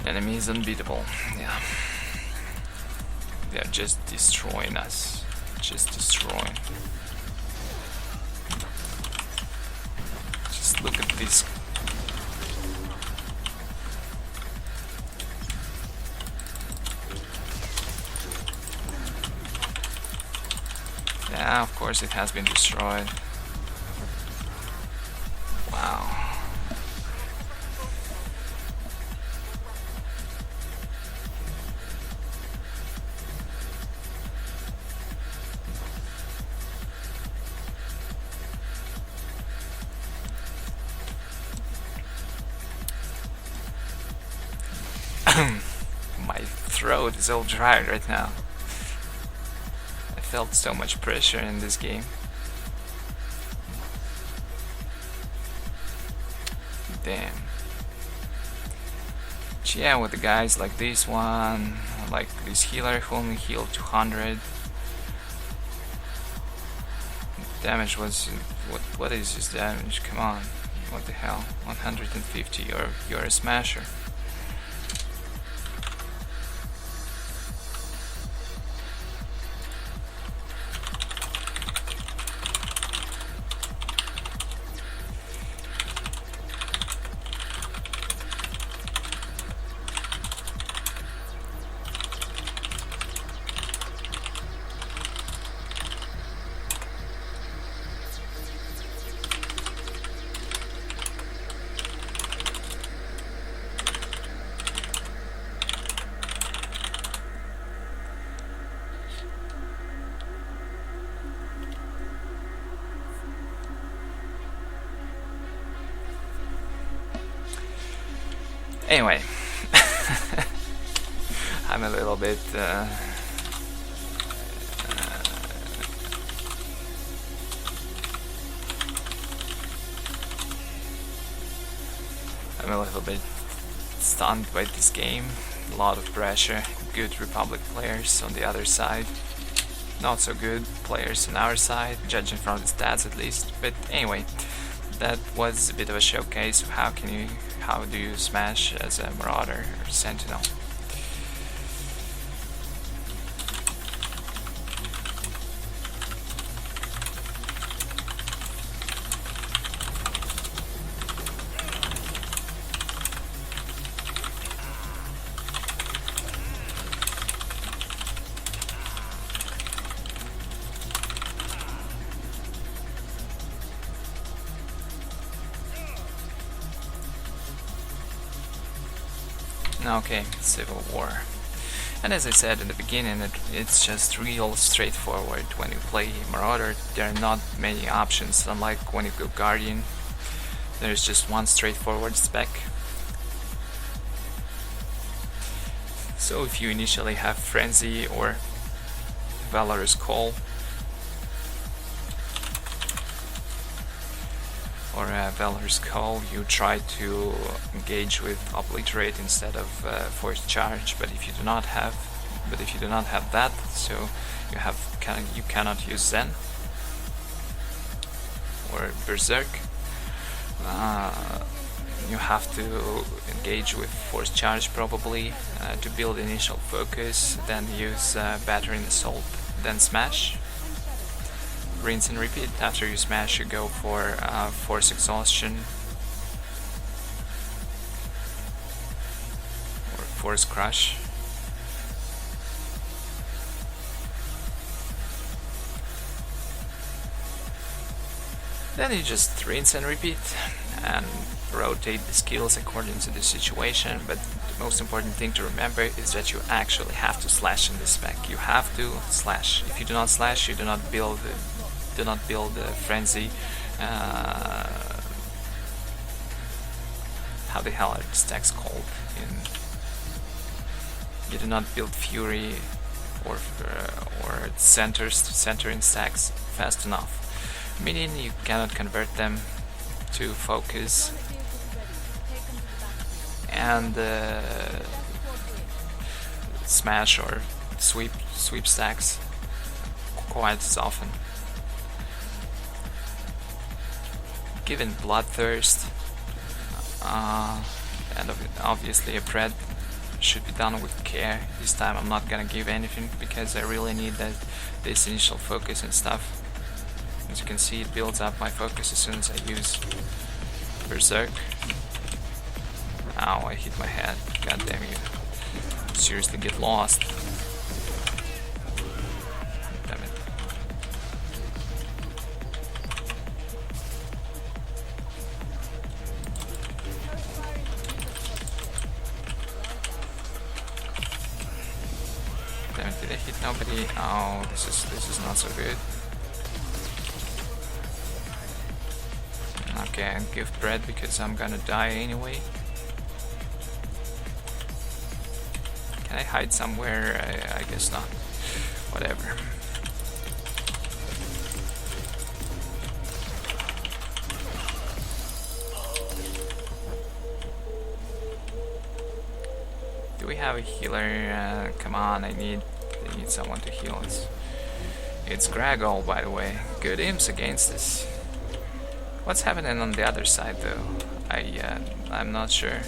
Enemy is unbeatable, yeah. They are just destroying us. Just destroying. Just look at this. Yeah, of course it has been destroyed. Wow. My throat is all dry right now. I felt so much pressure in this game. Damn. But yeah, with the guys like this one, like this healer who only healed 200. Damage was... What is his damage? Come on. What the hell? 150, you're a smasher. Anyway, I'm a little bit stunned by this game. A lot of pressure, good Republic players on the other side, not so good players on our side, judging from the stats at least. But anyway, that was a bit of a showcase of how do you smash as a Marauder or Sentinel. Okay, Civil War. And as I said in the beginning, it's just real straightforward. When you play Marauder, there are not many options, unlike when you go Guardian. There's just one straightforward spec. So if you initially have Frenzy or Valorous Call, you try to engage with Obliterate instead of Force Charge. But if you do not have that, so you cannot use Zen or Berserk. You have to engage with Force Charge probably to build initial focus, then use Battering Assault, then Smash. Rinse and repeat. After you smash, you go for Force Exhaustion or Force Crush. Then you just rinse and repeat and rotate the skills according to the situation. But the most important thing to remember is that you actually have to slash in this spec. You have to slash. If you do not slash, you do not build Frenzy. How the hell are the stacks called? You do not build Fury or centering stacks fast enough, meaning you cannot convert them to focus and smash or sweep stacks quite as often. Given Bloodthirst and obviously a Pred should be done with care. This time I'm not gonna give anything because I really need this initial focus and stuff. As you can see, it builds up my focus as soon as I use Berserk. Ow, I hit my head. God damn you. Seriously, get lost. Damn it. Damn it, did I hit nobody? Oh, this is not so good. Okay, I'll give bread because I'm gonna die anyway. Can I hide somewhere? I guess not. Whatever. Do we have a healer? Come on, I need someone to heal us. It's Gragol, by the way. Good imps against us. What's happening on the other side, though? I'm not sure.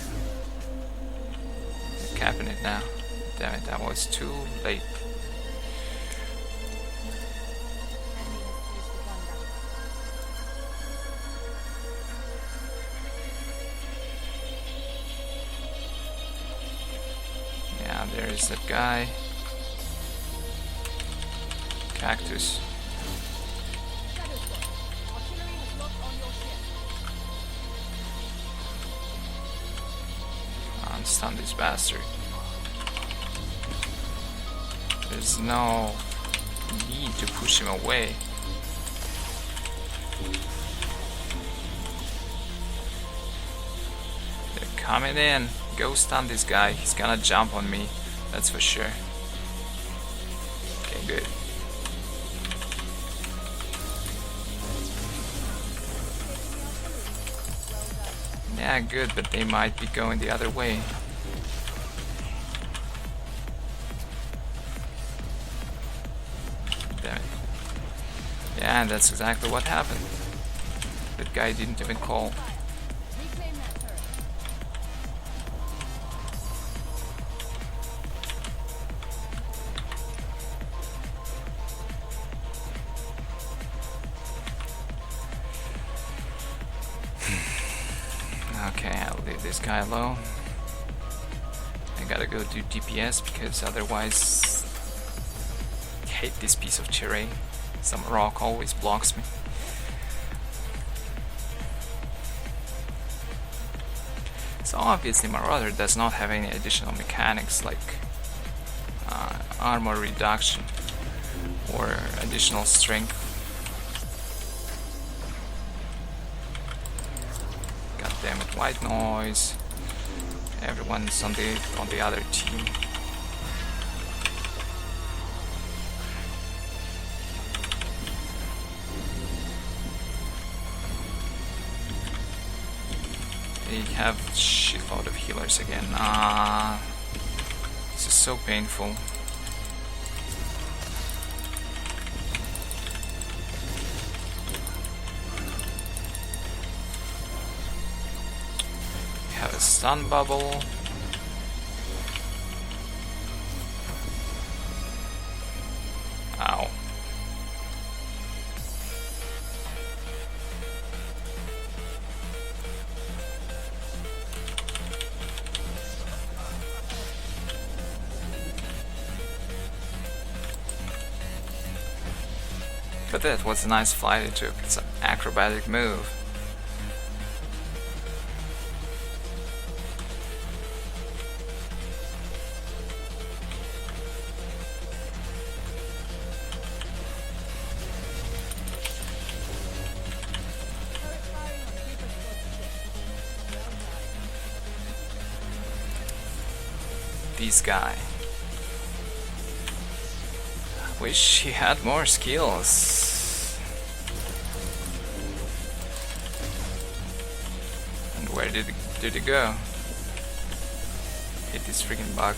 I'm capping it now. Damn it, I was too late. Yeah, there is that guy. Cactus. Stun this bastard. There's no need to push him away. They're coming in. Go stun this guy. He's gonna jump on me. That's for sure. Okay, good. Yeah, good, but they might be going the other way. Damn it. Yeah, and that's exactly what happened. That guy didn't even call. Okay, I'll leave this guy alone. I gotta go do DPS because otherwise I hate this piece of terrain. Some rock always blocks me. So obviously Marauder does not have any additional mechanics like armor reduction or additional strength. God damn it, white noise. Everyone's on the other team. They have shitload of healers again. This is so painful. We have a stun bubble. Ow. But that was a nice flight it took. It's an acrobatic move. This guy. Wish he had more skills. And where did it go? Hit this freaking bug.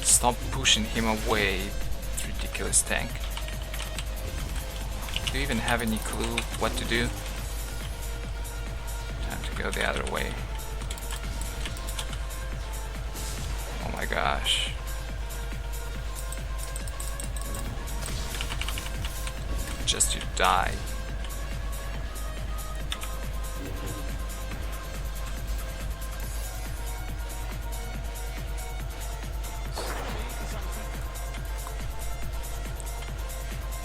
Stop pushing him away, ridiculous tank. Do you even have any clue what to do? Time to go the other way. Oh my gosh. Just to die.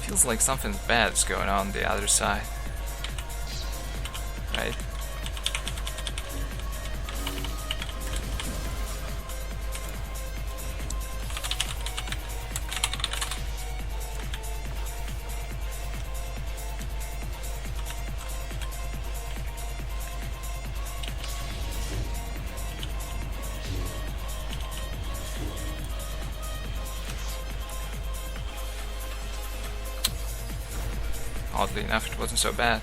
Feels like something bad's going on the other side. Right? Oddly enough, it wasn't so bad.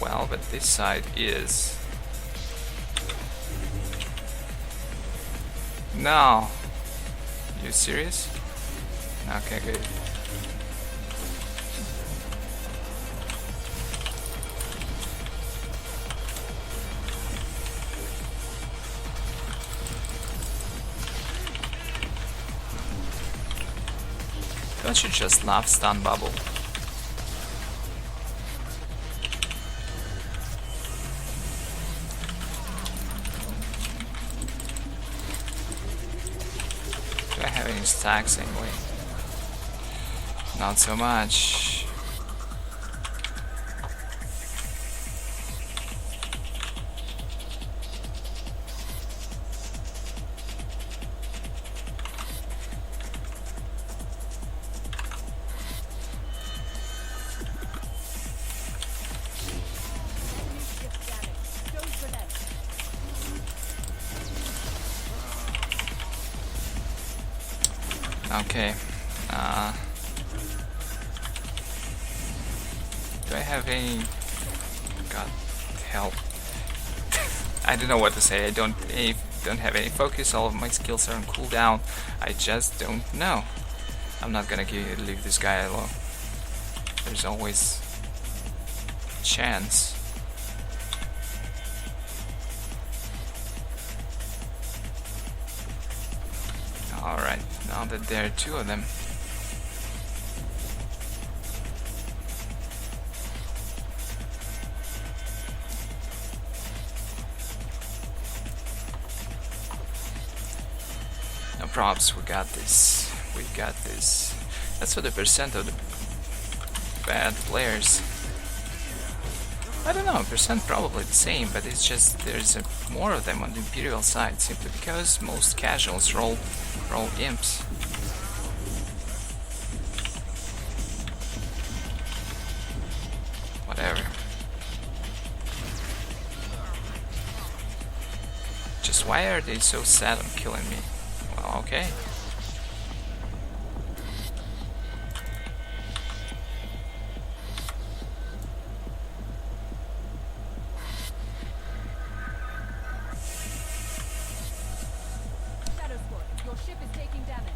Well, but this side is... No! You serious? Okay, good. Don't you just love stun bubble? Do I have any stacks anyway? Not so much. Okay. Do I have any... God help. I don't know what to say. I don't have any focus. All of my skills are on cooldown. I just don't know. I'm not gonna leave this guy alone. There's always a chance. Alright, now that there are two of them. No props, we got this. We got this. That's what the percent of the bad players. I don't know, percent probably the same, but it's just there's more of them on the Imperial side, simply because most casuals roll imps. Whatever. Just why are they so sad on killing me? Well, okay. Your ship is taking damage.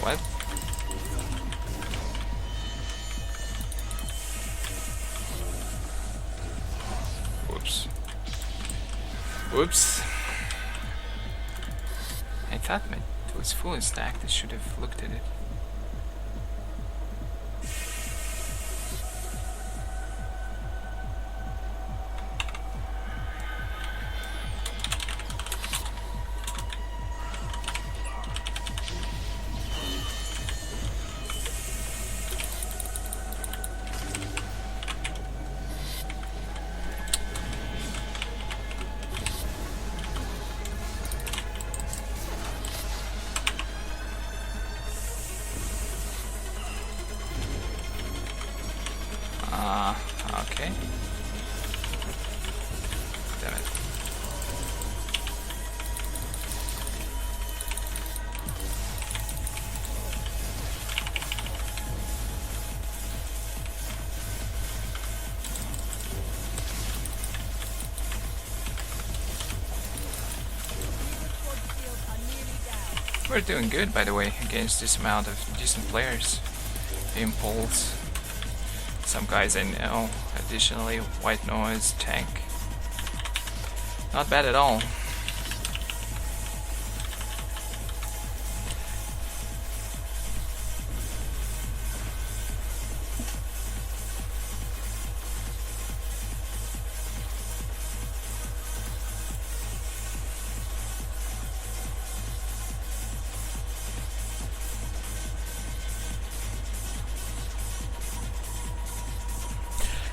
What? Whoops. Whoops. I thought it was fully stacked. I should have looked at it. Okay. Damn it. We're doing good, by the way, against this amount of decent players. Impulse. Some guys I know. Additionally, white noise, tank. Not bad at all.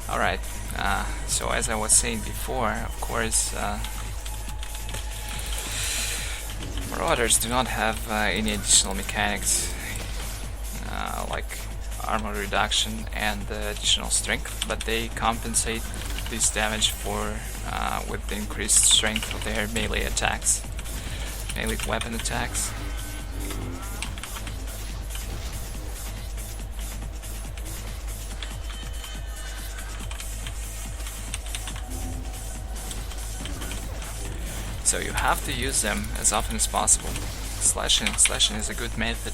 Alright, so as I was saying before, of course, Marauders do not have any additional mechanics like armor reduction and additional strength, but they compensate this damage for with the increased strength of their melee attacks, melee weapon attacks. So you have to use them as often as possible. Slashing is a good method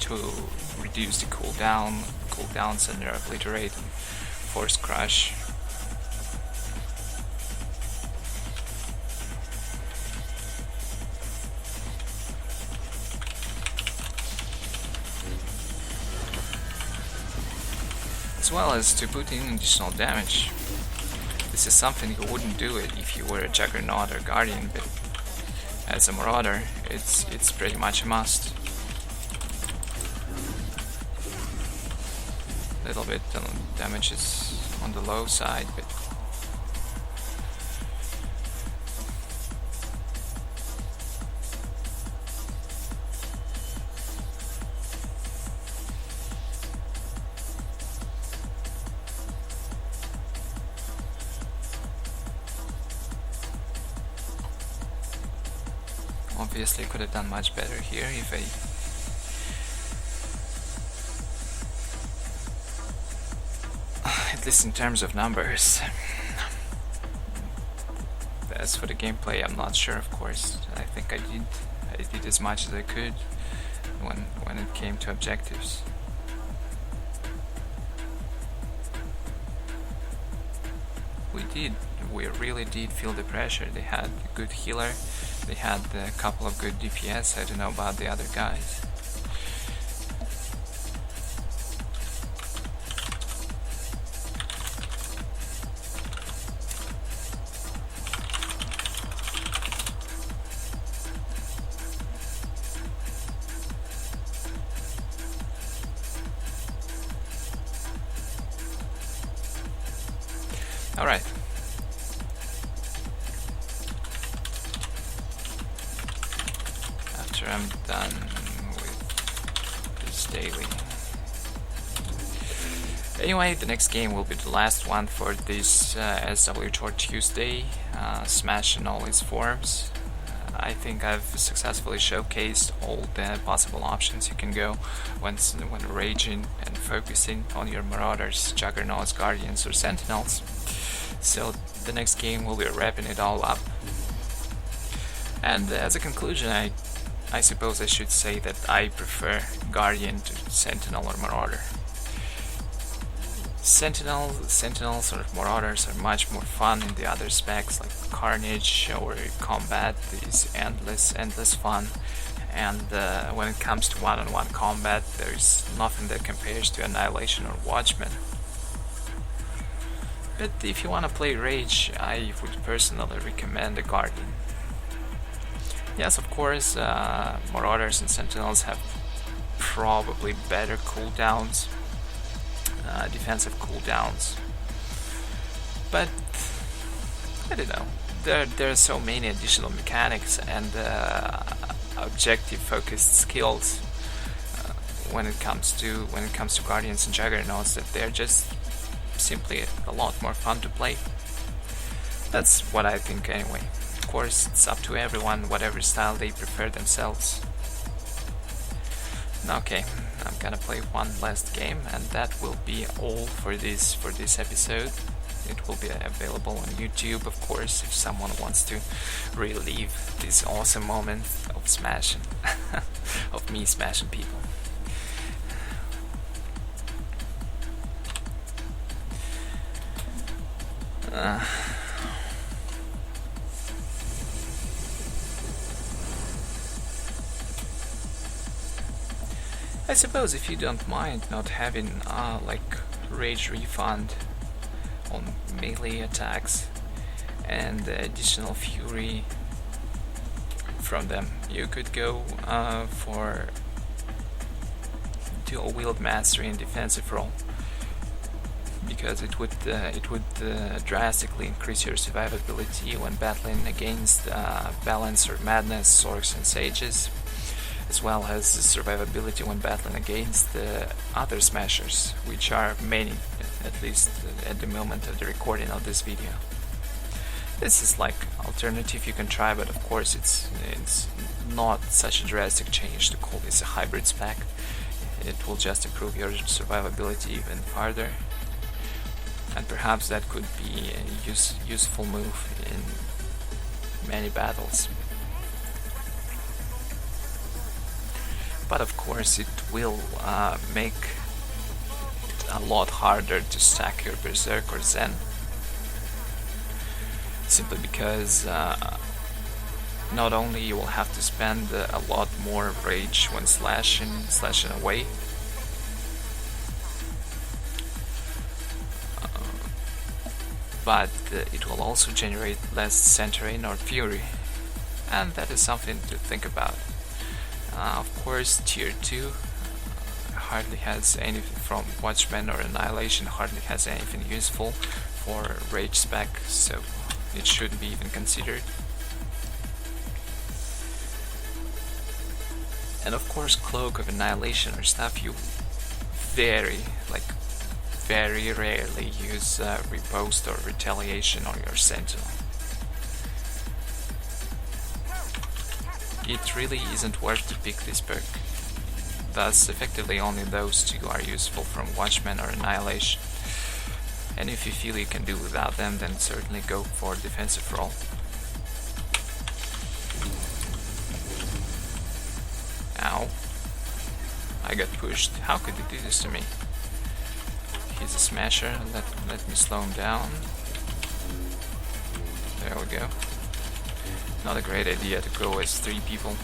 to reduce the cooldowns and obliterate, force crush. As well as to put in additional damage. This is something you wouldn't do it if you were a Juggernaut or Guardian, but as a Marauder, it's pretty much a must. Little bit damage is on the low side, but obviously could have done much better here if I at least in terms of numbers. As for the gameplay, I'm not sure, of course. I think I did as much as I could when it came to objectives. We really did feel the pressure. They had a good healer, they had a couple of good DPS. I don't know about the other guys. Alright. After I'm done with this daily. Anyway, the next game will be the last one for this SWTOR Tuesday, Smash in all its forms. I think I've successfully showcased all the possible options you can go when raging and focusing on your Marauders, Juggernauts, Guardians or Sentinels. So the next game will be wrapping it all up. And as a conclusion, I suppose I should say that I prefer Guardian to Sentinel or Marauder. Sentinels or Marauders are much more fun in the other specs like Carnage or Combat is endless fun. And when it comes to one-on-one combat, there's nothing that compares to Annihilation or Watchmen. But if you want to play Rage, I would personally recommend the Guardian. Yes, of course, Marauders and Sentinels have probably better cooldowns, defensive cooldowns. But I don't know. There are so many additional mechanics and objective-focused skills when it comes to Guardians and Juggernauts that they're just simply a lot more fun to play. That's what I think anyway. Of course, it's up to everyone, whatever style they prefer themselves. Okay, I'm gonna play one last game, and that will be all for this episode. It will be available on YouTube, of course, if someone wants to relive this awesome moment of smashing, of me smashing people. I suppose if you don't mind not having like Rage Refund on melee attacks and additional Fury from them, you could go for dual wield mastery and defensive role, because it would drastically increase your survivability when battling against Balance or Madness, Orcs and Sages, as well as survivability when battling against other Smashers, which are many, at least at the moment of the recording of this video. This is like alternative you can try, but of course it's not such a drastic change to call this a hybrid spec. It will just improve your survivability even further, and perhaps that could be a useful move in many battles. But of course it will make it a lot harder to stack your Berserk or Zen, simply because not only you will have to spend a lot more rage when slashing away, but it will also generate less centering or fury, and that is something to think about. Of course, tier 2 hardly has anything from Watchmen or Annihilation, hardly has anything useful for Rage spec, so it shouldn't be even considered. And of course, Cloak of Annihilation or stuff you very rarely use Riposte or Retaliation on your Sentinel. It really isn't worth to pick this perk. Thus, effectively only those two are useful from Watchmen or Annihilation. And if you feel you can do without them, then certainly go for defensive role. Ow. I got pushed. How could he do this to me? He's a smasher. Let me slow him down. There we go. Not a great idea to go as 3 people.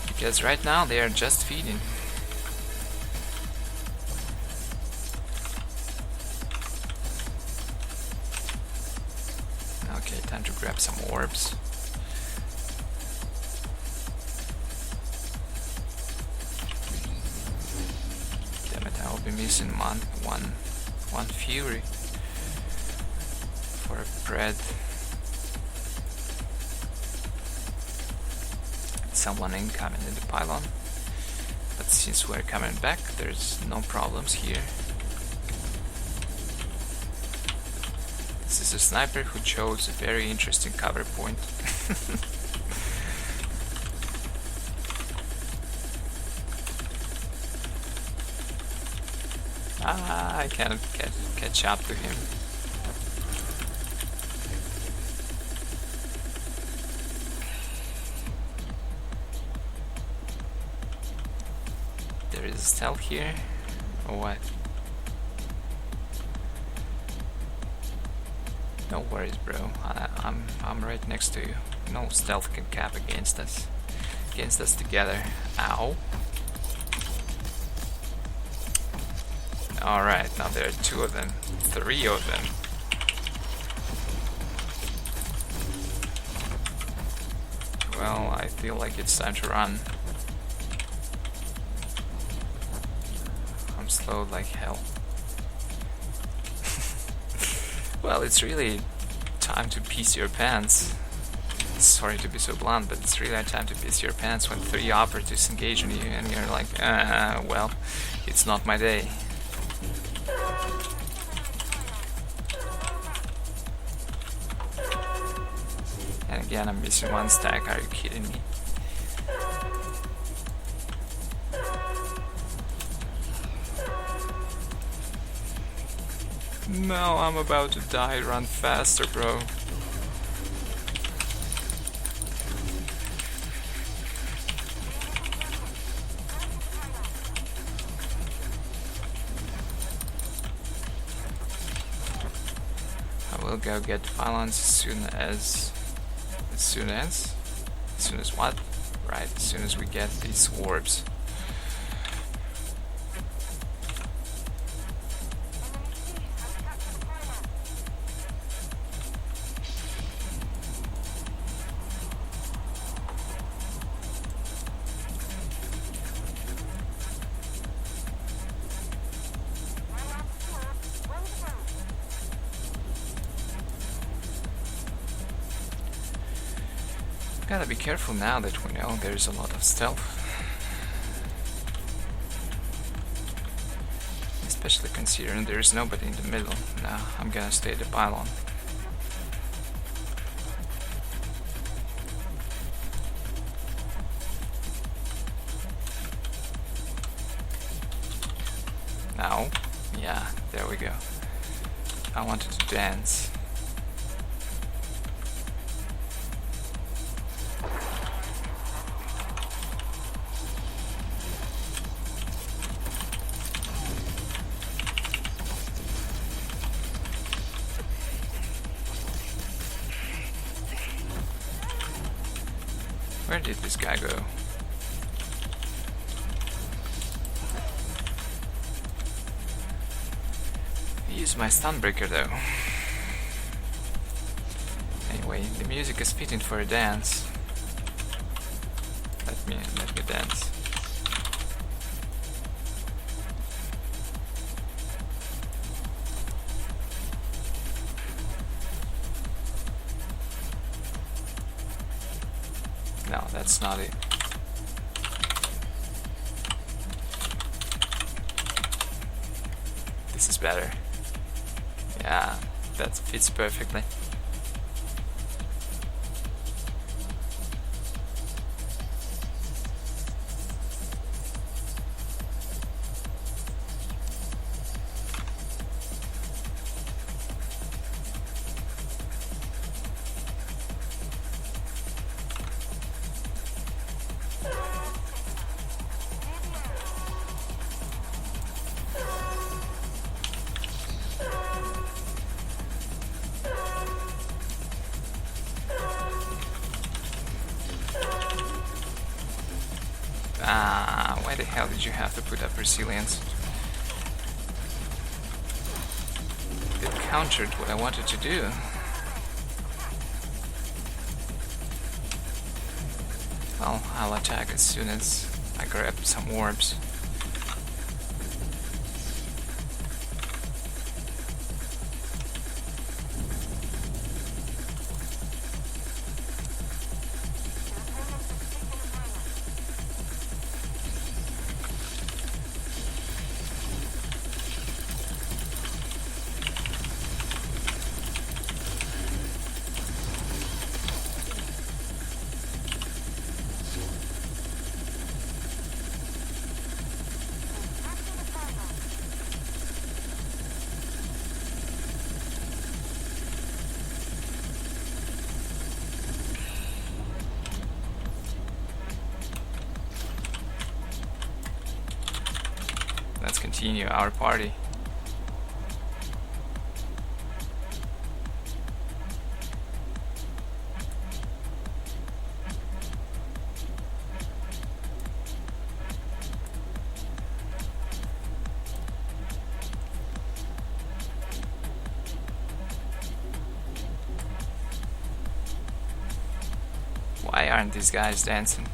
Because right now they are just feeding. Okay, time to grab some orbs. Damn it, I will be missing one Fury for a bread. Someone incoming in the pylon, but since we're coming back, there's no problems here. This is a sniper who chose a very interesting cover point. I cannot catch up to him. There is a stealth here, or what? No worries, bro. I'm right next to you. No stealth can cap against us. Against us together. Ow. Alright, now there are 2 of them. 3 of them. Well, I feel like it's time to run. I'm slowed like hell. Well, it's really time to piss your pants. Sorry to be so blunt, but it's really time to piss your pants when 3 operatives engage on you and you're like, well, it's not my day. And again, I'm missing 1 stack, are you kidding me? No, I'm about to die, run faster, bro. I will go get pylons as soon as what? Right, as soon as we get these orbs. Gotta be careful now that we know there's a lot of stealth. Especially considering there's nobody in the middle. Now I'm gonna stay at the pylon. Now, yeah, there we go. I wanted to dance. Where did this guy go? use my Stunbreaker though. Anyway, the music is fitting for a dance. Let me dance. No, that's not it. This is better. Yeah, that fits perfectly. Why the hell did you have to put up resilience? It countered what I wanted to do. Well, I'll attack as soon as I grab some orbs. Let's continue our party. Why aren't these guys dancing?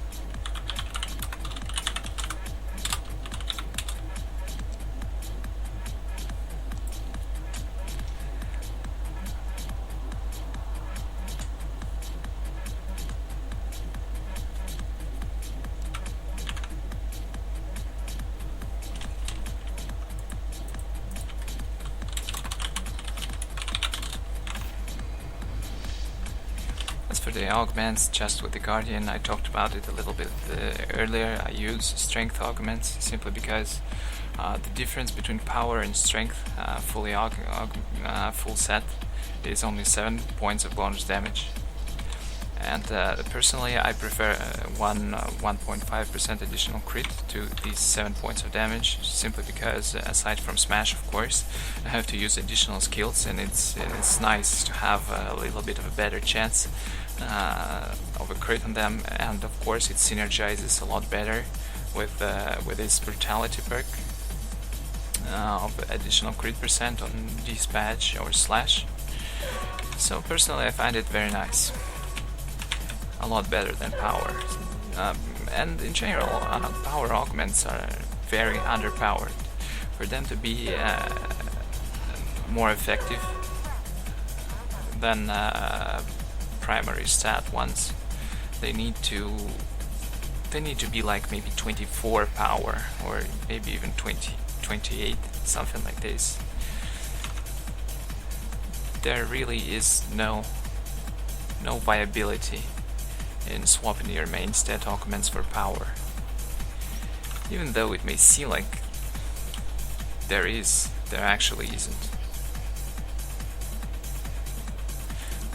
As for the augments, just with the Guardian, I talked about it a little bit earlier. I use strength augments simply because the difference between power and strength, full set, is only 7 points of bonus damage. And personally, I prefer 1.5% additional crit to these 7 points of damage, simply because, aside from smash, of course, I have to use additional skills, and it's nice to have a little bit of a better chance of a crit on them. And of course, it synergizes a lot better with this brutality perk of additional crit percent on dispatch or slash. So personally, I find it very nice. A lot better than power, and in general, power augments are very underpowered. For them to be more effective than primary stat ones, they need to be like maybe 24 power, or maybe even 28, something like this. There really is no viability in swapping your main stat augments for power, even though it may seem like there actually isn't.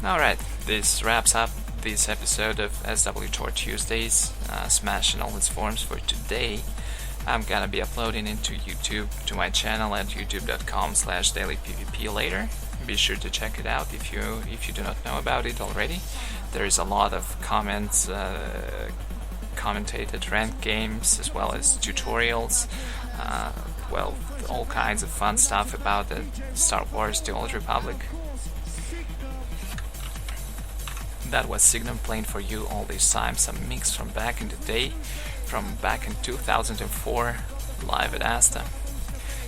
Alright, this wraps up this episode of SWTOR Tuesdays, Smash in all its forms for today. I'm gonna be uploading into YouTube to my channel at youtube.com/dailypvp later. Be sure to check it out if you do not know about it already. There is a lot of comments, commentated ranked games, as well as tutorials, well, all kinds of fun stuff about the Star Wars The Old Republic. That was Signum playing for you all this time, some mix from back in the day, from back in 2004, live at Asta.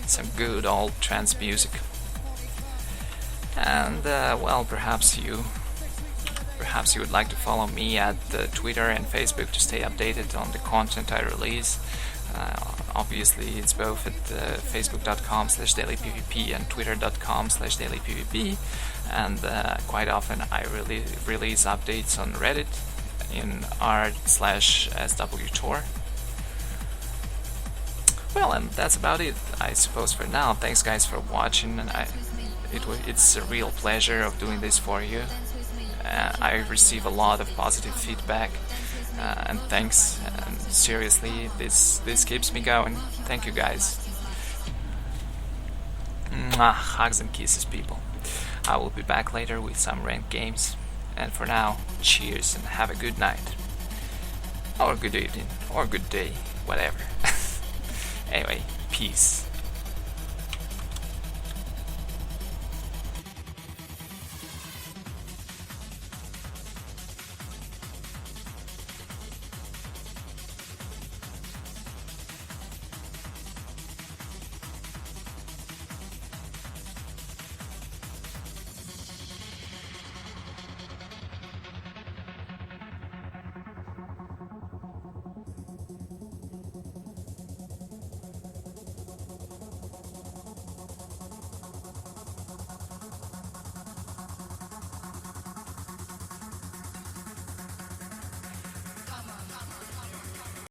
Some good old trance music. And well, perhaps you would like to follow me at Twitter and Facebook to stay updated on the content I release. Obviously, it's both at facebook.com/dailypvp and twitter.com/dailypvp, and quite often I release updates on Reddit in r/SWTOR. Well, and that's about it, I suppose, for now. Thanks, guys, for watching. It's a real pleasure of doing this for you. I receive a lot of positive feedback, and thanks. And seriously, this keeps me going. Thank you, guys. Mwah, hugs and kisses, people. I will be back later with some ranked games. And for now, cheers and have a good night. Or good evening, or good day, whatever. Anyway, peace.